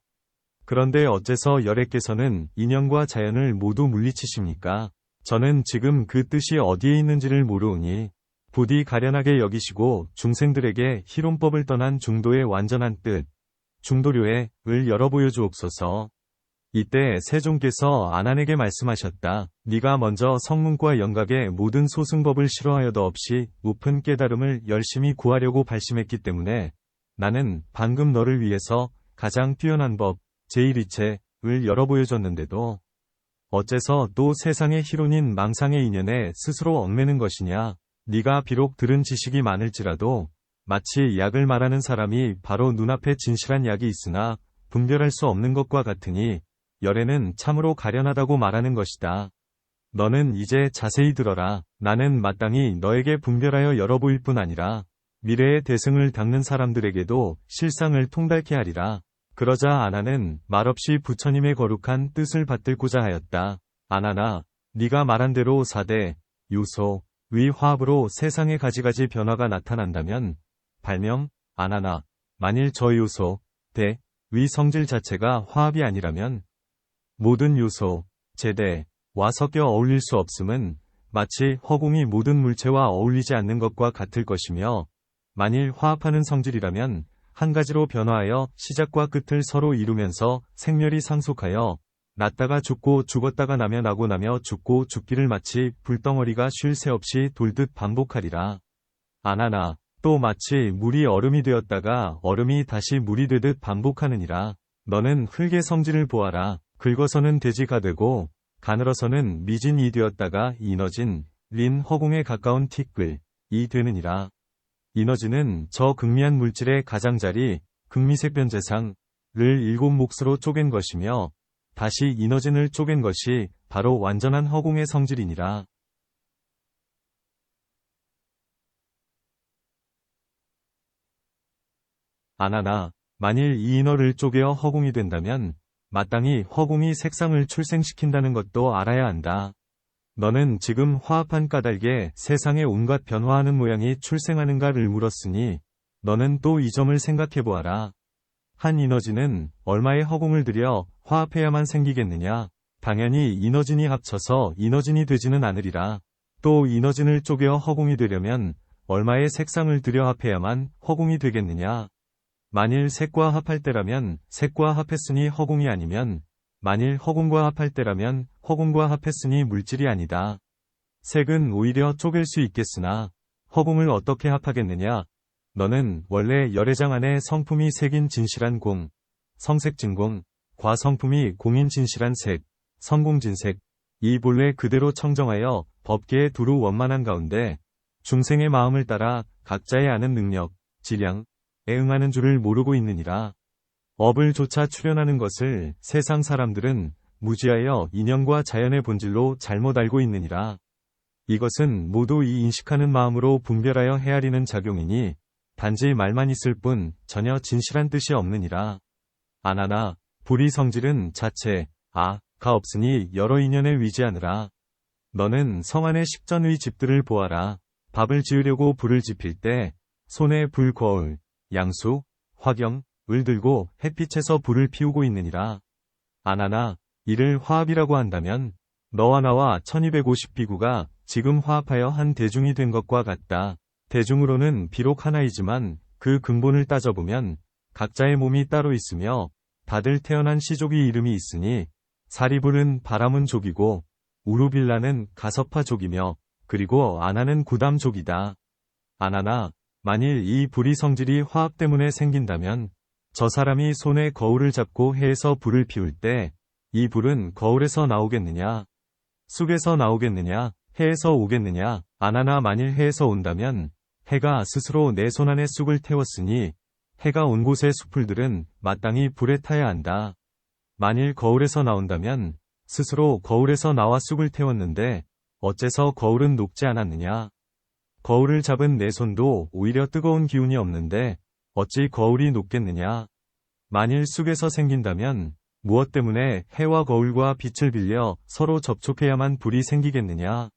그런데 어째서 열애께서는 인연과 자연을 모두 물리치십니까? 저는 지금 그 뜻이 어디에 있는지를 모르오니 부디 가련하게 여기시고 중생들에게 희론법을 떠난 중도의 완전한 뜻, 중도료의 을 열어 보여주옵소서. 이때 세종께서 아난에게 말씀하셨다. 네가 먼저 성문과 영각의 모든 소승법을 싫어하여도 없이 높은 깨달음을 열심히 구하려고 발심했기 때문에 나는 방금 너를 위해서 가장 뛰어난 법, 제1이체를 열어 보여줬는데도 어째서 또 세상의 희론인 망상의 인연에 스스로 얽매는 것이냐. 네가 비록 들은 지식이 많을지라도 마치 약을 말하는 사람이 바로 눈앞에 진실한 약이 있으나 분별할 수 없는 것과 같으니 열애는 참으로 가련하다고 말하는 것이다. 너는 이제 자세히 들어라. 나는 마땅히 너에게 분별하여 열어보일 뿐 아니라 미래의 대승을 닦는 사람들에게도 실상을 통달케 하리라. 그러자 아나는 말없이 부처님의 거룩한 뜻을 받들고자 하였다. 아나나, 네가 말한 대로 4대 요소 위 화합으로 세상의 가지가지 변화가 나타난다면 발명, 아나나, 만일 저 요소 대 위 성질 자체가 화합이 아니라면 모든 요소 제대와 섞여 어울릴 수 없음은 마치 허공이 모든 물체와 어울리지 않는 것과 같을 것이며 만일 화합하는 성질이라면 한 가지로 변화하여 시작과 끝을 서로 이루면서 생멸이 상속하여 났다가 죽고 죽었다가 나며 나고 나며 죽고 죽기를 마치 불덩어리가 쉴 새 없이 돌듯 반복하리라. 아나나, 또 마치 물이 얼음이 되었다가 얼음이 다시 물이 되듯 반복하느니라. 너는 흙의 성질을 보아라. 긁어서는 돼지가 되고 가늘어서는 미진이 되었다가 이너진 린 허공에 가까운 티끌이 되느니라. 이너지는 저 극미한 물질의 가장자리 극미색 변제상을 7몫으로 쪼갠 것이며 다시 이너진을 쪼갠 것이 바로 완전한 허공의 성질이니라. 아나나, 만일 이 인어를 쪼개어 허공이 된다면 마땅히 허공이 색상을 출생시킨다는 것도 알아야 한다. 너는 지금 화합한 까닭에 세상의 온갖 변화하는 모양이 출생하는가를 물었으니 너는 또 이 점을 생각해보아라. 한 이너지는 얼마의 허공을 들여 화합해야만 생기겠느냐. 당연히 이너진이 합쳐서 이너진이 되지는 않으리라. 또 이너진을 쪼개어 허공이 되려면 얼마의 색상을 들여 합해야만 허공이 되겠느냐. 만일 색과 합할 때라면 색과 합했으니 허공이 아니면 만일 허공과 합할 때라면 허공과 합했으니 물질이 아니다. 색은 오히려 쪼갤 수 있겠으나 허공을 어떻게 합하겠느냐. 너는 원래 열애장 안에 성품이 색인 진실한 공, 성색진공, 과성품이 공인진실한 색, 성공진색, 이 본래 그대로 청정하여 법계에 두루 원만한 가운데 중생의 마음을 따라 각자의 아는 능력, 질량에 응하는 줄을 모르고 있느니라. 업을 조차 출현하는 것을 세상 사람들은 무지하여 인연과 자연의 본질로 잘못 알고 있느니라. 이것은 모두 이 인식하는 마음으로 분별하여 헤아리는 작용이니 단지 말만 있을 뿐 전혀 진실한 뜻이 없느니라. 아나나 불의 성질은 자체 가 없으니 여러 인연에 위지하느라. 너는 성안의 식전의 집들을 보아라. 밥을 지으려고 불을 지필 때 손에 불 거울, 양수, 화경을 들고 햇빛에서 불을 피우고 있느니라. 아나나 이를 화합이라고 한다면 너와 나와 1250비구가 지금 화합하여 한 대중이 된 것과 같다. 대중으로는 비록 하나이지만 그 근본을 따져보면 각자의 몸이 따로 있으며 다들 태어난 시족이 이름이 있으니 사리불은 바라문족이고 우루빌라는 가섭파족이며 그리고 아나는 구담족이다. 아나나 만일 이 불의 성질이 화합 때문에 생긴다면 저 사람이 손에 거울을 잡고 해에서 불을 피울 때 이 불은 거울에서 나오겠느냐? 쑥에서 나오겠느냐? 해에서 오겠느냐? 아나나 만일 해에서 온다면 해가 스스로 내 손 안에 쑥을 태웠으니 해가 온 곳의 숲풀들은 마땅히 불에 타야 한다. 만일 거울에서 나온다면 스스로 거울에서 나와 쑥을 태웠는데 어째서 거울은 녹지 않았느냐? 거울을 잡은 내 손도 오히려 뜨거운 기운이 없는데 어찌 거울이 녹겠느냐? 만일 쑥에서 생긴다면 무엇 때문에 해와 거울과 빛을 빌려 서로 접촉해야만 불이 생기겠느냐?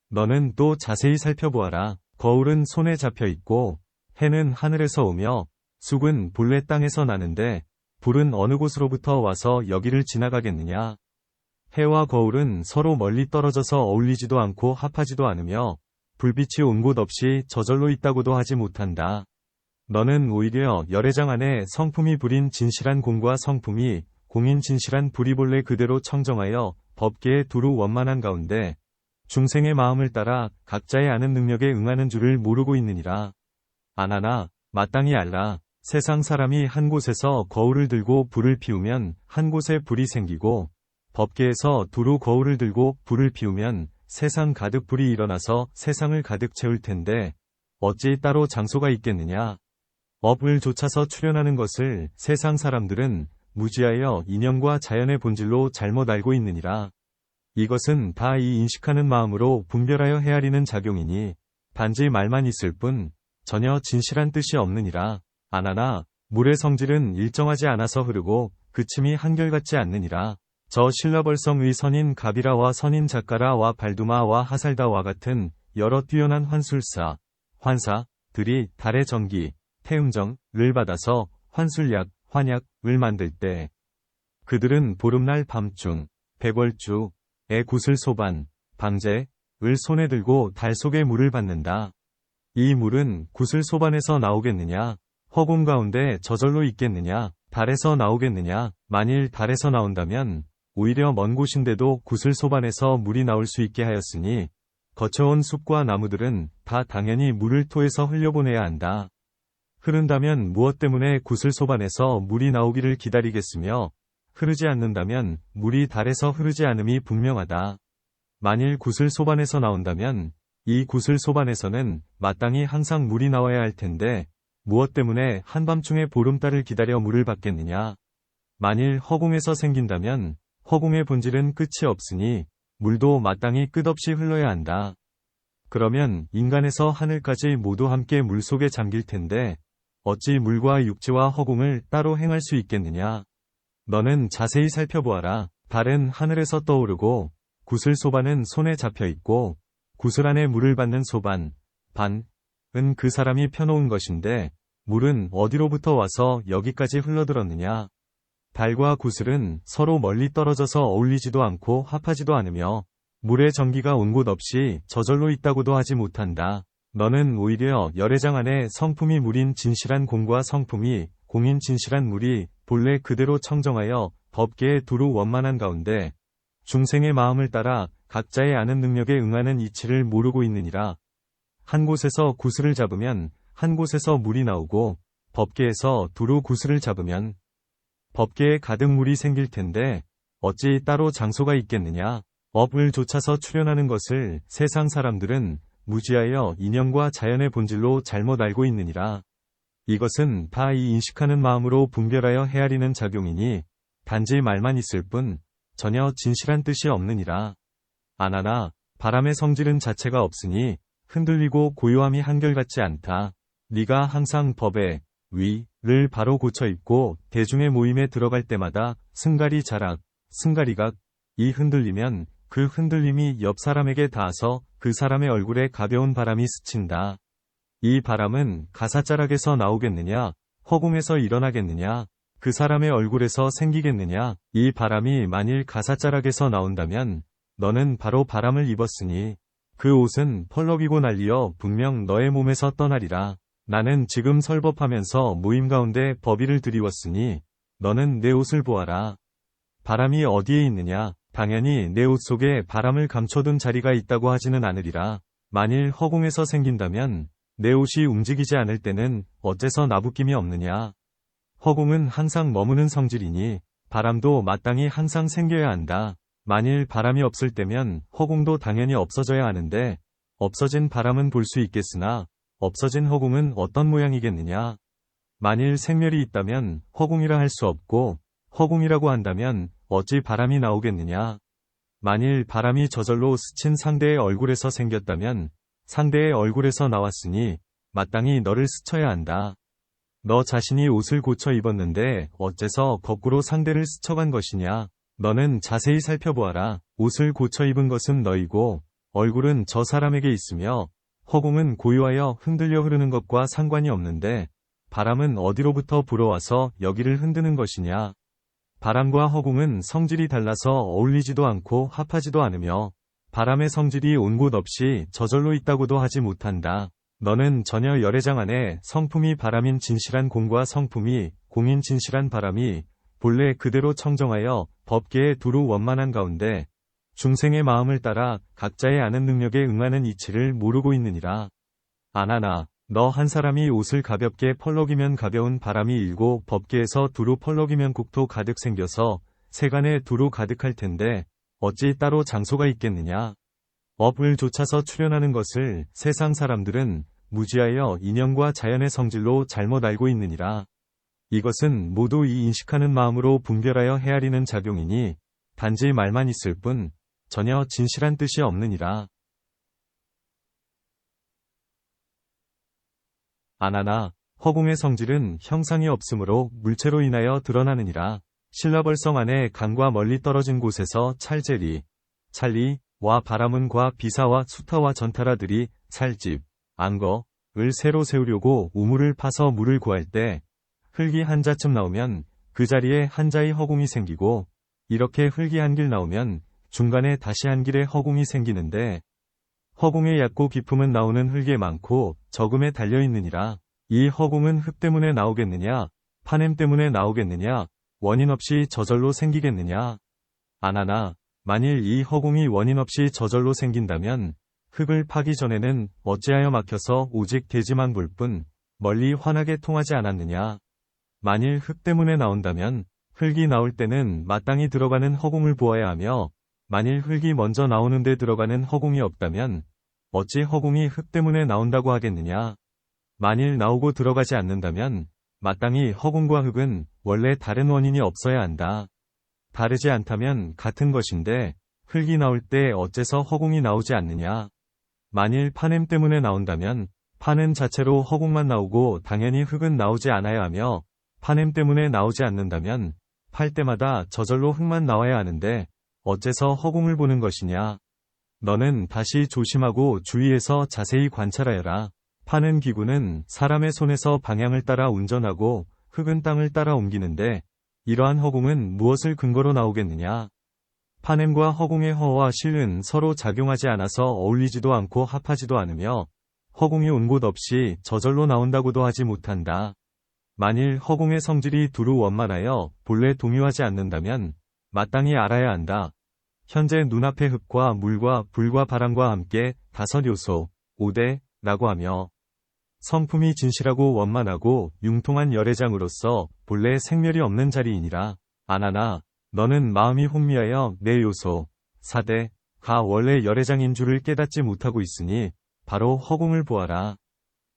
너는 또 자세히 살펴보아라. 거울은 손에 잡혀 있고 해는 하늘에서 오며 쑥은 본래 땅에서 나는데 불은 어느 곳으로부터 와서 여기를 지나가겠느냐? 해와 거울은 서로 멀리 떨어져서 어울리지도 않고 합하지도 않으며 불빛이 온 곳 없이 저절로 있다고도 하지 못한다. 너는 오히려 열애장 안에 성품이 불인 진실한 공과 성품이 공인 진실한 불이 본래 그대로 청정하여 법계에 두루 원만한 가운데 중생의 마음을 따라 각자의 아는 능력에 응하는 줄을 모르고 있느니라. 아나나 마땅히 알라. 세상 사람이 한 곳에서 거울을 들고 불을 피우면 한 곳에 불이 생기고 법계에서 두루 거울을 들고 불을 피우면 세상 가득 불이 일어나서 세상을 가득 채울 텐데 어찌 따로 장소가 있겠느냐? 업을 좇아서 출현하는 것을 세상 사람들은 무지하여 인연과 자연의 본질로 잘못 알고 있느니라. 이것은 다 이 인식하는 마음으로 분별하여 헤아리는 작용이니 단지 말만 있을 뿐 전혀 진실한 뜻이 없느니라. 아나나 물의 성질은 일정하지 않아서 흐르고 그침이 한결같지 않느니라. 저 신라벌성의 선인 가비라와 선인 작가라와 발두마와 하살다와 같은 여러 뛰어난 환술사, 환사들이 달의 전기, 태음정을 받아서 환술약, 환약을 만들 때 그들은 보름날 밤중, 백월주에 구슬 소반, 방제을 손에 들고 달 속의 물을 받는다. 이 물은 구슬 소반에서 나오겠느냐? 허공 가운데 저절로 있겠느냐? 달에서 나오겠느냐? 만일 달에서 나온다면 오히려 먼 곳인데도 구슬 소반에서 물이 나올 수 있게 하였으니 거쳐온 숲과 나무들은 다 당연히 물을 토해서 흘려보내야 한다. 흐른다면 무엇 때문에 구슬 소반에서 물이 나오기를 기다리겠으며 흐르지 않는다면 물이 달에서 흐르지 않음이 분명하다. 만일 구슬 소반에서 나온다면 이 구슬 소반에서는 마땅히 항상 물이 나와야 할 텐데 무엇 때문에 한밤중에 보름달을 기다려 물을 받겠느냐? 만일 허공에서 생긴다면 허공의 본질은 끝이 없으니 물도 마땅히 끝없이 흘러야 한다. 그러면 인간에서 하늘까지 모두 함께 물속에 잠길 텐데 어찌 물과 육지와 허공을 따로 행할 수 있겠느냐? 너는 자세히 살펴보아라. 달은 하늘에서 떠오르고 구슬 소반은 손에 잡혀 있고 구슬 안에 물을 받는 소반, 반은 그 사람이 펴놓은 것인데 물은 어디로부터 와서 여기까지 흘러들었느냐? 달과 구슬은 서로 멀리 떨어져서 어울리지도 않고 합하지도 않으며 물의 전기가 온 곳 없이 저절로 있다고도 하지 못한다. 너는 오히려 열애장 안에 성품이 물인 진실한 공과 성품이 공인 진실한 물이 본래 그대로 청정하여 법계에 두루 원만한 가운데 중생의 마음을 따라 각자의 아는 능력에 응하는 이치를 모르고 있느니라. 한 곳에서 구슬을 잡으면 한 곳에서 물이 나오고 법계에서 두루 구슬을 잡으면 법계에 가득 물이 생길 텐데 어찌 따로 장소가 있겠느냐. 업을 좇아서 출현하는 것을 세상 사람들은 무지하여 인연과 자연의 본질로 잘못 알고 있느니라. 이것은 다 이 인식하는 마음으로 분별하여 헤아리는 작용이니 단지 말만 있을 뿐 전혀 진실한 뜻이 없느니라. 아나나 바람의 성질은 자체가 없으니 흔들리고 고요함이 한결같지 않다. 네가 항상 법의 위를 바로 고쳐 입고 대중의 모임에 들어갈 때마다 승가리 자락, 승가리각 이 흔들리면 그 흔들림이 옆 사람에게 닿아서 그 사람의 얼굴에 가벼운 바람이 스친다. 이 바람은 가사자락에서 나오겠느냐, 허공에서 일어나겠느냐, 그 사람의 얼굴에서 생기겠느냐. 이 바람이 만일 가사자락에서 나온다면 너는 바로 바람을 입었으니 그 옷은 펄럭이고 날리어 분명 너의 몸에서 떠나리라. 나는 지금 설법하면서 모임 가운데 법의를 드리웠으니 너는 내 옷을 보아라. 바람이 어디에 있느냐? 당연히 내 옷 속에 바람을 감춰둔 자리가 있다고 하지는 않으리라. 만일 허공에서 생긴다면 내 옷이 움직이지 않을 때는 어째서 나부낌이 없느냐? 허공은 항상 머무는 성질이니 바람도 마땅히 항상 생겨야 한다. 만일 바람이 없을 때면 허공도 당연히 없어져야 하는데 없어진 바람은 볼 수 있겠으나 없어진 허공은 어떤 모양이겠느냐? 만일 생멸이 있다면 허공이라 할 수 없고 허공이라고 한다면 어찌 바람이 나오겠느냐? 만일 바람이 저절로 스친 상대의 얼굴에서 생겼다면 상대의 얼굴에서 나왔으니 마땅히 너를 스쳐야 한다. 너 자신이 옷을 고쳐 입었는데 어째서 거꾸로 상대를 스쳐간 것이냐? 너는 자세히 살펴보아라. 옷을 고쳐 입은 것은 너이고 얼굴은 저 사람에게 있으며 허공은 고요하여 흔들려 흐르는 것과 상관이 없는데 바람은 어디로부터 불어와서 여기를 흔드는 것이냐? 바람과 허공은 성질이 달라서 어울리지도 않고 합하지도 않으며 바람의 성질이 온 곳 없이 저절로 있다고도 하지 못한다. 너는 전혀 열애장 안에 성품이 바람인 진실한 공과 성품이 공인 진실한 바람이 본래 그대로 청정하여 법계에 두루 원만한 가운데 중생의 마음을 따라 각자의 아는 능력에 응하는 이치를 모르고 있느니라. 아나나 너 한 사람이 옷을 가볍게 펄럭이면 가벼운 바람이 일고 법계에서 두루 펄럭이면 국토 가득 생겨서 세간에 두루 가득할 텐데 어찌 따로 장소가 있겠느냐. 업을 좇아서 출현하는 것을 세상 사람들은 무지하여 인연과 자연의 성질로 잘못 알고 있느니라. 이것은 모두 이 인식하는 마음으로 분별하여 헤아리는 작용이니 단지 말만 있을 뿐 전혀 진실한 뜻이 없느니라. 아나나 허공의 성질은 형상이 없으므로 물체로 인하여 드러나느니라. 신라벌성 안에 강과 멀리 떨어진 곳에서 찰제리, 찰리와 바람은과 비사와 수타와 전타라들이 찰집, 안거을 새로 세우려고 우물을 파서 물을 구할 때 흙이 한 자쯤 나오면 그 자리에 한 자의 허공이 생기고 이렇게 흙이 한 길 나오면 중간에 다시 한 길의 허공이 생기는데 허공의 얕고 깊음은 나오는 흙에 많고 적음에 달려있느니라. 이 허공은 흙 때문에 나오겠느냐? 파냄 때문에 나오겠느냐? 원인 없이 저절로 생기겠느냐? 아나나 만일 이 허공이 원인 없이 저절로 생긴다면 흙을 파기 전에는 어찌하여 막혀서 오직 대지만 볼 뿐 멀리 환하게 통하지 않았느냐? 만일 흙 때문에 나온다면 흙이 나올 때는 마땅히 들어가는 허공을 보아야 하며 만일 흙이 먼저 나오는데 들어가는 허공이 없다면 어찌 허공이 흙 때문에 나온다고 하겠느냐? 만일 나오고 들어가지 않는다면 마땅히 허공과 흙은 원래 다른 원인이 없어야 한다. 다르지 않다면 같은 것인데 흙이 나올 때 어째서 허공이 나오지 않느냐? 만일 파냄 때문에 나온다면 파냄 자체로 허공만 나오고 당연히 흙은 나오지 않아야 하며 파냄 때문에 나오지 않는다면 팔 때마다 저절로 흙만 나와야 하는데 어째서 허공을 보는 것이냐? 너는 다시 조심하고 주의해서 자세히 관찰하여라. 파는 기구는 사람의 손에서 방향을 따라 운전하고 흙은 땅을 따라 옮기는데 이러한 허공은 무엇을 근거로 나오겠느냐? 파냄과 허공의 허와 실은 서로 작용하지 않아서 어울리지도 않고 합하지도 않으며 허공이 온 곳 없이 저절로 나온다고도 하지 못한다. 만일 허공의 성질이 두루 원만하여 본래 동요하지 않는다면 마땅히 알아야 한다. 현재 눈앞의 흙과 물과 불과 바람과 함께 다섯 요소, 5대라고 하며 성품이 진실하고 원만하고 융통한 열애장으로서 본래 생멸이 없는 자리이니라. 아나나 너는 마음이 혼미하여 내 요소 4대가 원래 열애장인 줄을 깨닫지 못하고 있으니 바로 허공을 보아라.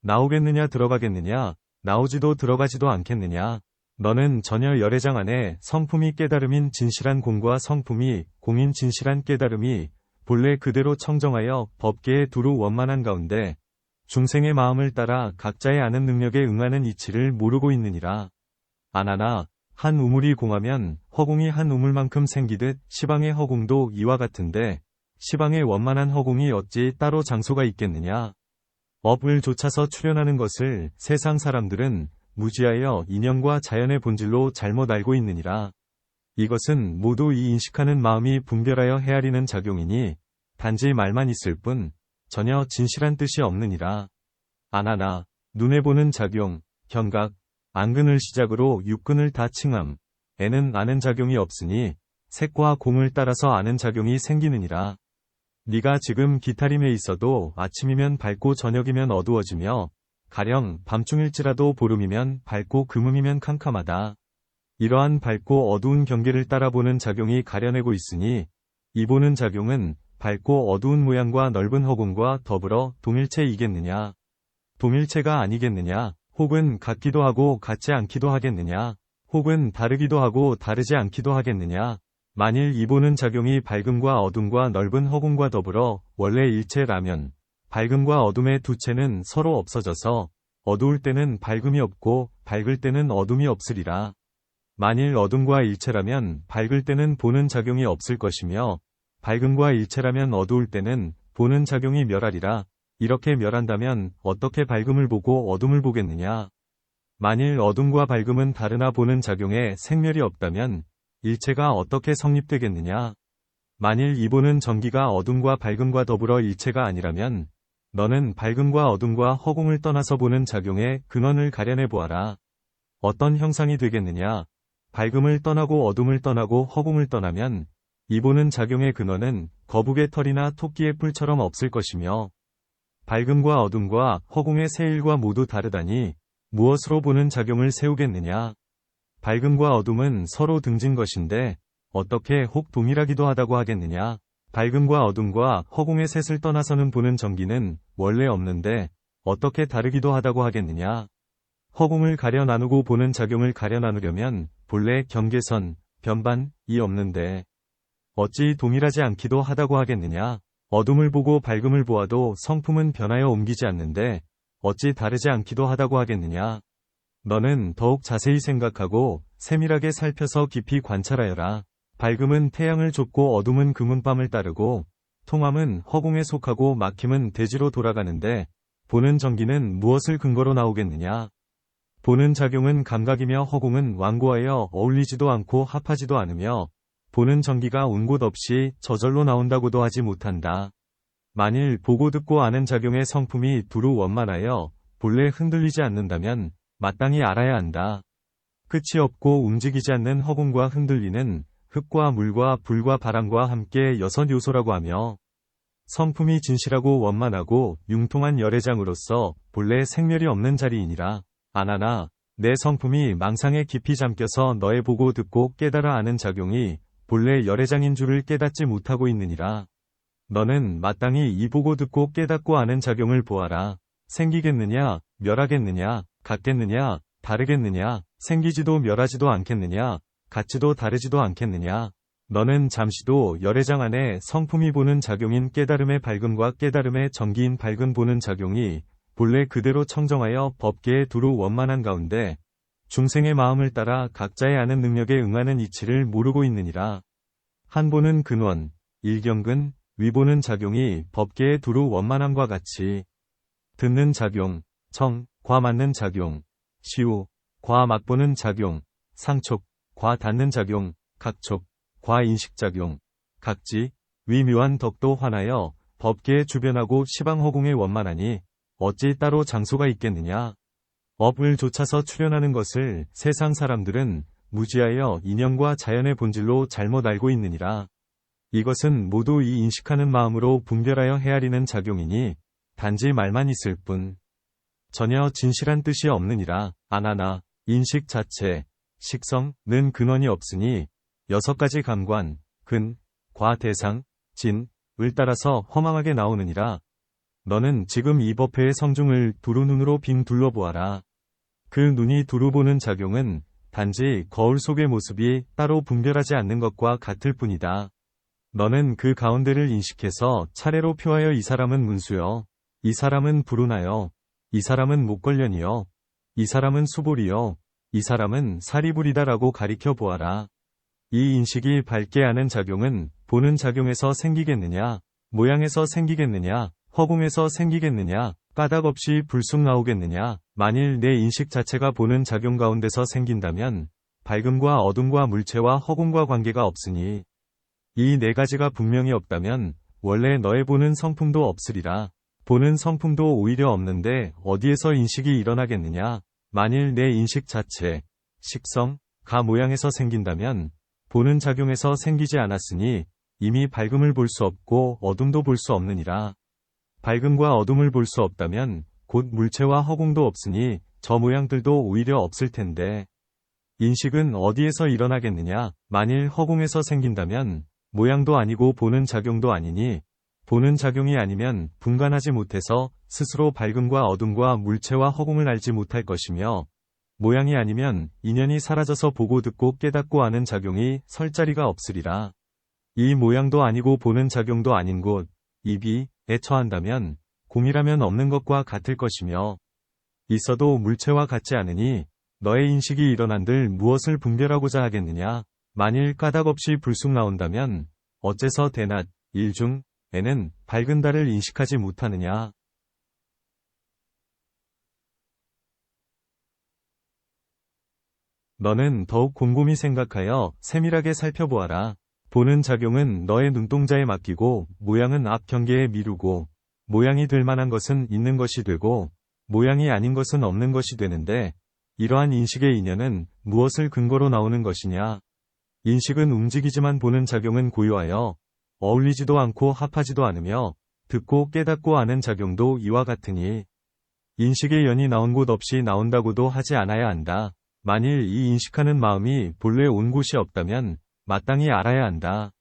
나오겠느냐 들어가겠느냐 나오지도 들어가지도 않겠느냐. 너는 전혀 열애장 안에 성품이 깨달음인 진실한 공과 성품이 공인 진실한 깨달음이 본래 그대로 청정하여 법계에 두루 원만한 가운데 중생의 마음을 따라 각자의 아는 능력에 응하는 이치를 모르고 있느니라. 아나나 한 우물이 공하면 허공이 한 우물만큼 생기듯 시방의 허공도 이와 같은데 시방의 원만한 허공이 어찌 따로 장소가 있겠느냐. 업을 좇아서 출현하는 것을 세상 사람들은 무지하여 인연과 자연의 본질로 잘못 알고 있느니라. 이것은 모두 이 인식하는 마음이 분별하여 헤아리는 작용이니 단지 말만 있을 뿐 전혀 진실한 뜻이 없느니라. 아나나 눈에 보는 작용, 견각, 안근을 시작으로 육근을 다 칭함. 에는 아는 작용이 없으니 색과 공을 따라서 아는 작용이 생기느니라. 네가 지금 기타림에 있어도 아침이면 밝고 저녁이면 어두워지며 가령 밤중일지라도 보름이면 밝고 금음이면 캄캄하다. 이러한 밝고 어두운 경계를 따라 보는 작용이 가려내고 있으니 이 보는 작용은 밝고 어두운 모양과 넓은 허공과 더불어 동일체이겠느냐. 동일체가 아니겠느냐. 혹은 같기도 하고 같지 않기도 하겠느냐. 혹은 다르기도 하고 다르지 않기도 하겠느냐. 만일 이 보는 작용이 밝음과 어둠과 넓은 허공과 더불어 원래 일체라면 밝음과 어둠의 두 체는 서로 없어져서 어두울 때는 밝음이 없고 밝을 때는 어둠이 없으리라. 만일 어둠과 일체라면 밝을 때는 보는 작용이 없을 것이며 밝음과 일체라면 어두울 때는 보는 작용이 멸하리라. 이렇게 멸한다면 어떻게 밝음을 보고 어둠을 보겠느냐. 만일 어둠과 밝음은 다르나 보는 작용에 생멸이 없다면 일체가 어떻게 성립되겠느냐. 만일 이 보는 전기가 어둠과 밝음과 더불어 일체가 아니라면 너는 밝음과 어둠과 허공을 떠나서 보는 작용의 근원을 가려내 보아라. 어떤 형상이 되겠느냐. 밝음을 떠나고 어둠을 떠나고 허공을 떠나면 이 보는 작용의 근원은 거북의 털이나 토끼의 뿔처럼 없을 것이며 밝음과 어둠과 허공의 세일과 모두 다르다니 무엇으로 보는 작용을 세우겠느냐. 밝음과 어둠은 서로 등진 것인데 어떻게 혹 동일하기도 하다고 하겠느냐. 밝음과 어둠과 허공의 셋을 떠나서는 보는 전기는 원래 없는데 어떻게 다르기도 하다고 하겠느냐. 허공을 가려 나누고 보는 작용을 가려 나누려면 본래 경계선, 변반이 없는데 어찌 동일하지 않기도 하다고 하겠느냐. 어둠을 보고 밝음을 보아도 성품은 변하여 옮기지 않는데 어찌 다르지 않기도 하다고 하겠느냐. 너는 더욱 자세히 생각하고 세밀하게 살펴서 깊이 관찰하여라. 밝음은 태양을 좇고 어둠은 금은밤을 따르고 통함은 허공에 속하고 막힘은 대지로 돌아가는데 보는 전기는 무엇을 근거로 나오겠느냐. 보는 작용은 감각이며 허공은 완고하여 어울리지도 않고 합하지도 않으며 보는 전기가 온 곳 없이 저절로 나온다고도 하지 못한다. 만일 보고 듣고 아는 작용의 성품이 두루 원만하여 본래 흔들리지 않는다면 마땅히 알아야 한다. 끝이 없고 움직이지 않는 허공과 흔들리는 흙과 물과 불과 바람과 함께 6요소라고 하며 성품이 진실하고 원만하고 융통한 열애장으로서 본래 생멸이 없는 자리이니라. 아나나 내 성품이 망상에 깊이 잠겨서 너의 보고 듣고 깨달아 아는 작용이 본래 열애장인 줄을 깨닫지 못하고 있느니라. 너는 마땅히 이 보고 듣고 깨닫고 아는 작용을 보아라. 생기겠느냐, 멸하겠느냐, 같겠느냐, 다르겠느냐, 생기지도 멸하지도 않겠느냐, 같지도 다르지도 않겠느냐. 너는 잠시도 열애장 안에 성품이 보는 작용인 깨달음의 밝음과 깨달음의 전기인 밝음 보는 작용이 본래 그대로 청정하여 법계에 두루 원만한 가운데 중생의 마음을 따라 각자의 아는 능력에 응하는 이치를 모르고 있느니라. 한 보는 근원, 일경근, 위보는 작용이 법계에 두루 원만함과 같이 듣는 작용, 청, 과 맞는 작용, 시우, 과 맛보는 작용, 상촉, 과 닿는 작용, 각촉, 과 인식작용, 각지, 위묘한 덕도 환하여 법계에 주변하고 시방허공에 원만하니 어찌 따로 장소가 있겠느냐. 업을 좇아서 출현하는 것을 세상 사람들은 무지하여 인연과 자연의 본질로 잘못 알고 있느니라. 이것은 모두 이 인식하는 마음으로 분별하여 헤아리는 작용이니 단지 말만 있을 뿐 전혀 진실한 뜻이 없느니라. 아나나 인식 자체, 식성는 근원이 없으니 6가지 감관, 근, 과 대상, 진, 을 따라서 허망하게 나오느니라. 너는 지금 이 법회의 성중을 두루 눈으로 빙 둘러보아라. 그 눈이 두루 보는 작용은 단지 거울 속의 모습이 따로 분별하지 않는 것과 같을 뿐이다. 너는 그 가운데를 인식해서 차례로 표하여 이 사람은 문수여, 이 사람은 불운하여, 이 사람은 목걸련이여, 이 사람은 수볼이여, 이 사람은 사리불이다라고 가리켜 보아라. 이 인식이 밝게 하는 작용은 보는 작용에서 생기겠느냐, 모양에서 생기겠느냐, 허공에서 생기겠느냐, 까닭 없이 불쑥 나오겠느냐. 만일 내 인식 자체가 보는 작용 가운데서 생긴다면 밝음과 어둠과 물체와 허공과 관계가 없으니 이 4가지가 분명히 없다면 원래 너의 보는 성품도 없으리라. 보는 성품도 오히려 없는데 어디에서 인식이 일어나겠느냐. 만일 내 인식 자체, 식성, 가 모양에서 생긴다면 보는 작용에서 생기지 않았으니 이미 밝음을 볼 수 없고 어둠도 볼 수 없느니라. 밝음과 어둠을 볼 수 없다면 곧 물체와 허공도 없으니 저 모양들도 오히려 없을 텐데 인식은 어디에서 일어나겠느냐. 만일 허공에서 생긴다면 모양도 아니고 보는 작용도 아니니 보는 작용이 아니면 분간하지 못해서 스스로 밝음과 어둠과 물체와 허공을 알지 못할 것이며 모양이 아니면 인연이 사라져서 보고 듣고 깨닫고 아는 작용이 설 자리가 없으리라. 이 모양도 아니고 보는 작용도 아닌 곳, 입이 에 처한다면 공이라면 없는 것과 같을 것이며 있어도 물체와 같지 않으니 너의 인식이 일어난들 무엇을 분별하고자 하겠느냐. 만일 까닭 없이 불쑥 나온다면 어째서 대낮, 일중에는 밝은 달을 인식하지 못하느냐. 너는 더욱 곰곰이 생각하여 세밀하게 살펴보아라. 보는 작용은 너의 눈동자에 맡기고 모양은 앞 경계에 미루고 모양이 될 만한 것은 있는 것이 되고 모양이 아닌 것은 없는 것이 되는데 이러한 인식의 인연은 무엇을 근거로 나오는 것이냐. 인식은 움직이지만 보는 작용은 고요하여 어울리지도 않고 합하지도 않으며 듣고 깨닫고 아는 작용도 이와 같으니 인식의 연이 나온 곳 없이 나온다고도 하지 않아야 한다. 만일 이 인식하는 마음이 본래 온 곳이 없다면 마땅히 알아야 한다.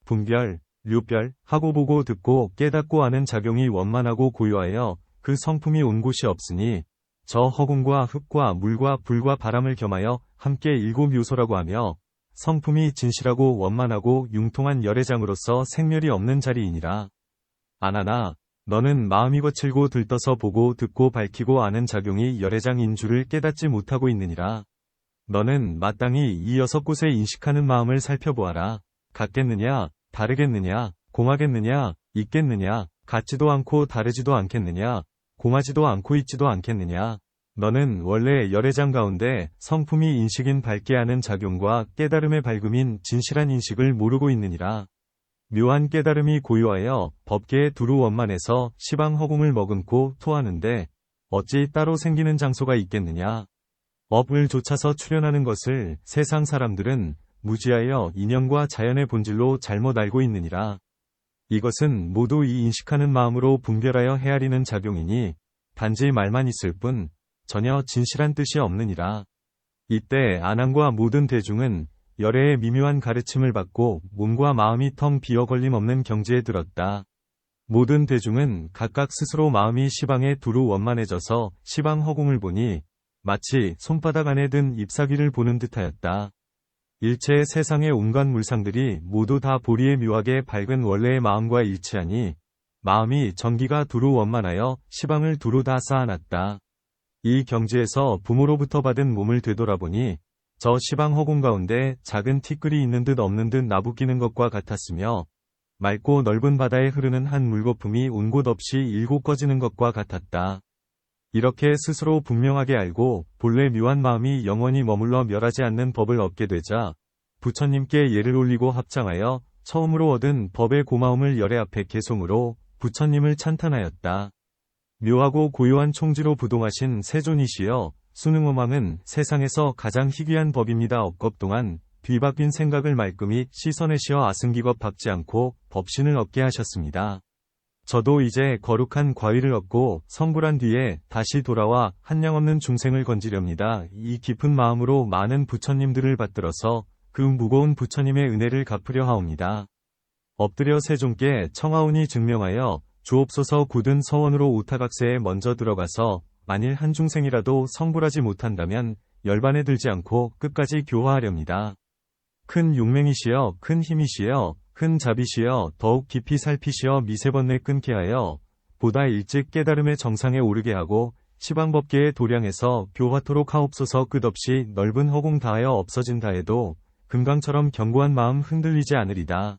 분별, 류별, 하고 보고 듣고 깨닫고 아는 작용이 원만하고 고요하여 그 성품이 온 곳이 없으니 저 허공과 흙과 물과 불과 바람을 겸하여 함께 7요소라고 하며 성품이 진실하고 원만하고 융통한 열애장으로서 생멸이 없는 자리이니라. 아나나 너는 마음이 거칠고 들떠서 보고 듣고 밝히고 아는 작용이 열애장인 줄을 깨닫지 못하고 있느니라. 너는 마땅히 이 6곳에 인식하는 마음을 살펴보아라. 같겠느냐, 다르겠느냐, 공하겠느냐, 있겠느냐, 같지도 않고 다르지도 않겠느냐, 공하지도 않고 있지도 않겠느냐. 너는 원래 열애장 가운데 성품이 인식인 밝게 하는 작용과 깨달음의 밝음인 진실한 인식을 모르고 있느니라. 묘한 깨달음이 고요하여 법계에 두루 원만해서 시방 허공을 머금고 토하는데 어찌 따로 생기는 장소가 있겠느냐. 업을 좇아서 출현하는 것을 세상 사람들은 무지하여 인연과 자연의 본질로 잘못 알고 있느니라. 이것은 모두 이 인식하는 마음으로 분별하여 헤아리는 작용이니 단지 말만 있을 뿐 전혀 진실한 뜻이 없느니라. 이때 안왕과 모든 대중은 열애의 미묘한 가르침을 받고 몸과 마음이 텅 비어 걸림없는 경지에 들었다. 모든 대중은 각각 스스로 마음이 시방에 두루 원만해져서 시방 허공을 보니 마치 손바닥 안에 든 잎사귀를 보는 듯하였다. 일체의 세상의 온갖 물상들이 모두 다 보리에 묘하게 밝은 원래의 마음과 일치하니 마음이 전기가 두루 원만하여 시방을 두루 다 쌓아놨다. 이 경지에서 부모로부터 받은 몸을 되돌아보니 저 시방 허공 가운데 작은 티끌이 있는 듯 없는 듯 나부끼는 것과 같았으며 맑고 넓은 바다에 흐르는 한 물거품이 온 곳 없이 일곱 꺼지는 것과 같았다. 이렇게 스스로 분명하게 알고 본래 묘한 마음이 영원히 머물러 멸하지 않는 법을 얻게 되자 부처님께 예를 올리고 합장하여 처음으로 얻은 법의 고마움을 열애 앞에 개송으로 부처님을 찬탄하였다. 묘하고 고요한 총지로 부동하신 세존이시여 수능호망은 세상에서 가장 희귀한 법입니다. 억겁 동안 뒤바뀐 생각을 말끔히 씻어내시어 아승기겁 박지 않고 법신을 얻게 하셨습니다. 저도 이제 거룩한 과위를 얻고 성불한 뒤에 다시 돌아와 한량없는 중생을 건지렵니다. 이 깊은 마음으로 많은 부처님들을 받들어서 그 무거운 부처님의 은혜를 갚으려 하옵니다. 엎드려 세종께 청하오니 증명하여 주옵소서. 굳은 서원으로 오타각세에 먼저 들어가서 만일 한 중생이라도 성불하지 못한다면 열반에 들지 않고 끝까지 교화하렵니다. 큰 용맹이시여, 큰 힘이시여, 큰 자비시여, 더욱 깊이 살피시어 미세번뇌 끊게 하여 보다 일찍 깨달음의 정상에 오르게 하고 시방법계의 도량에서 교화토록 하옵소서. 끝없이 넓은 허공 다하여 없어진다 해도 금강처럼 견고한 마음 흔들리지 않으리다.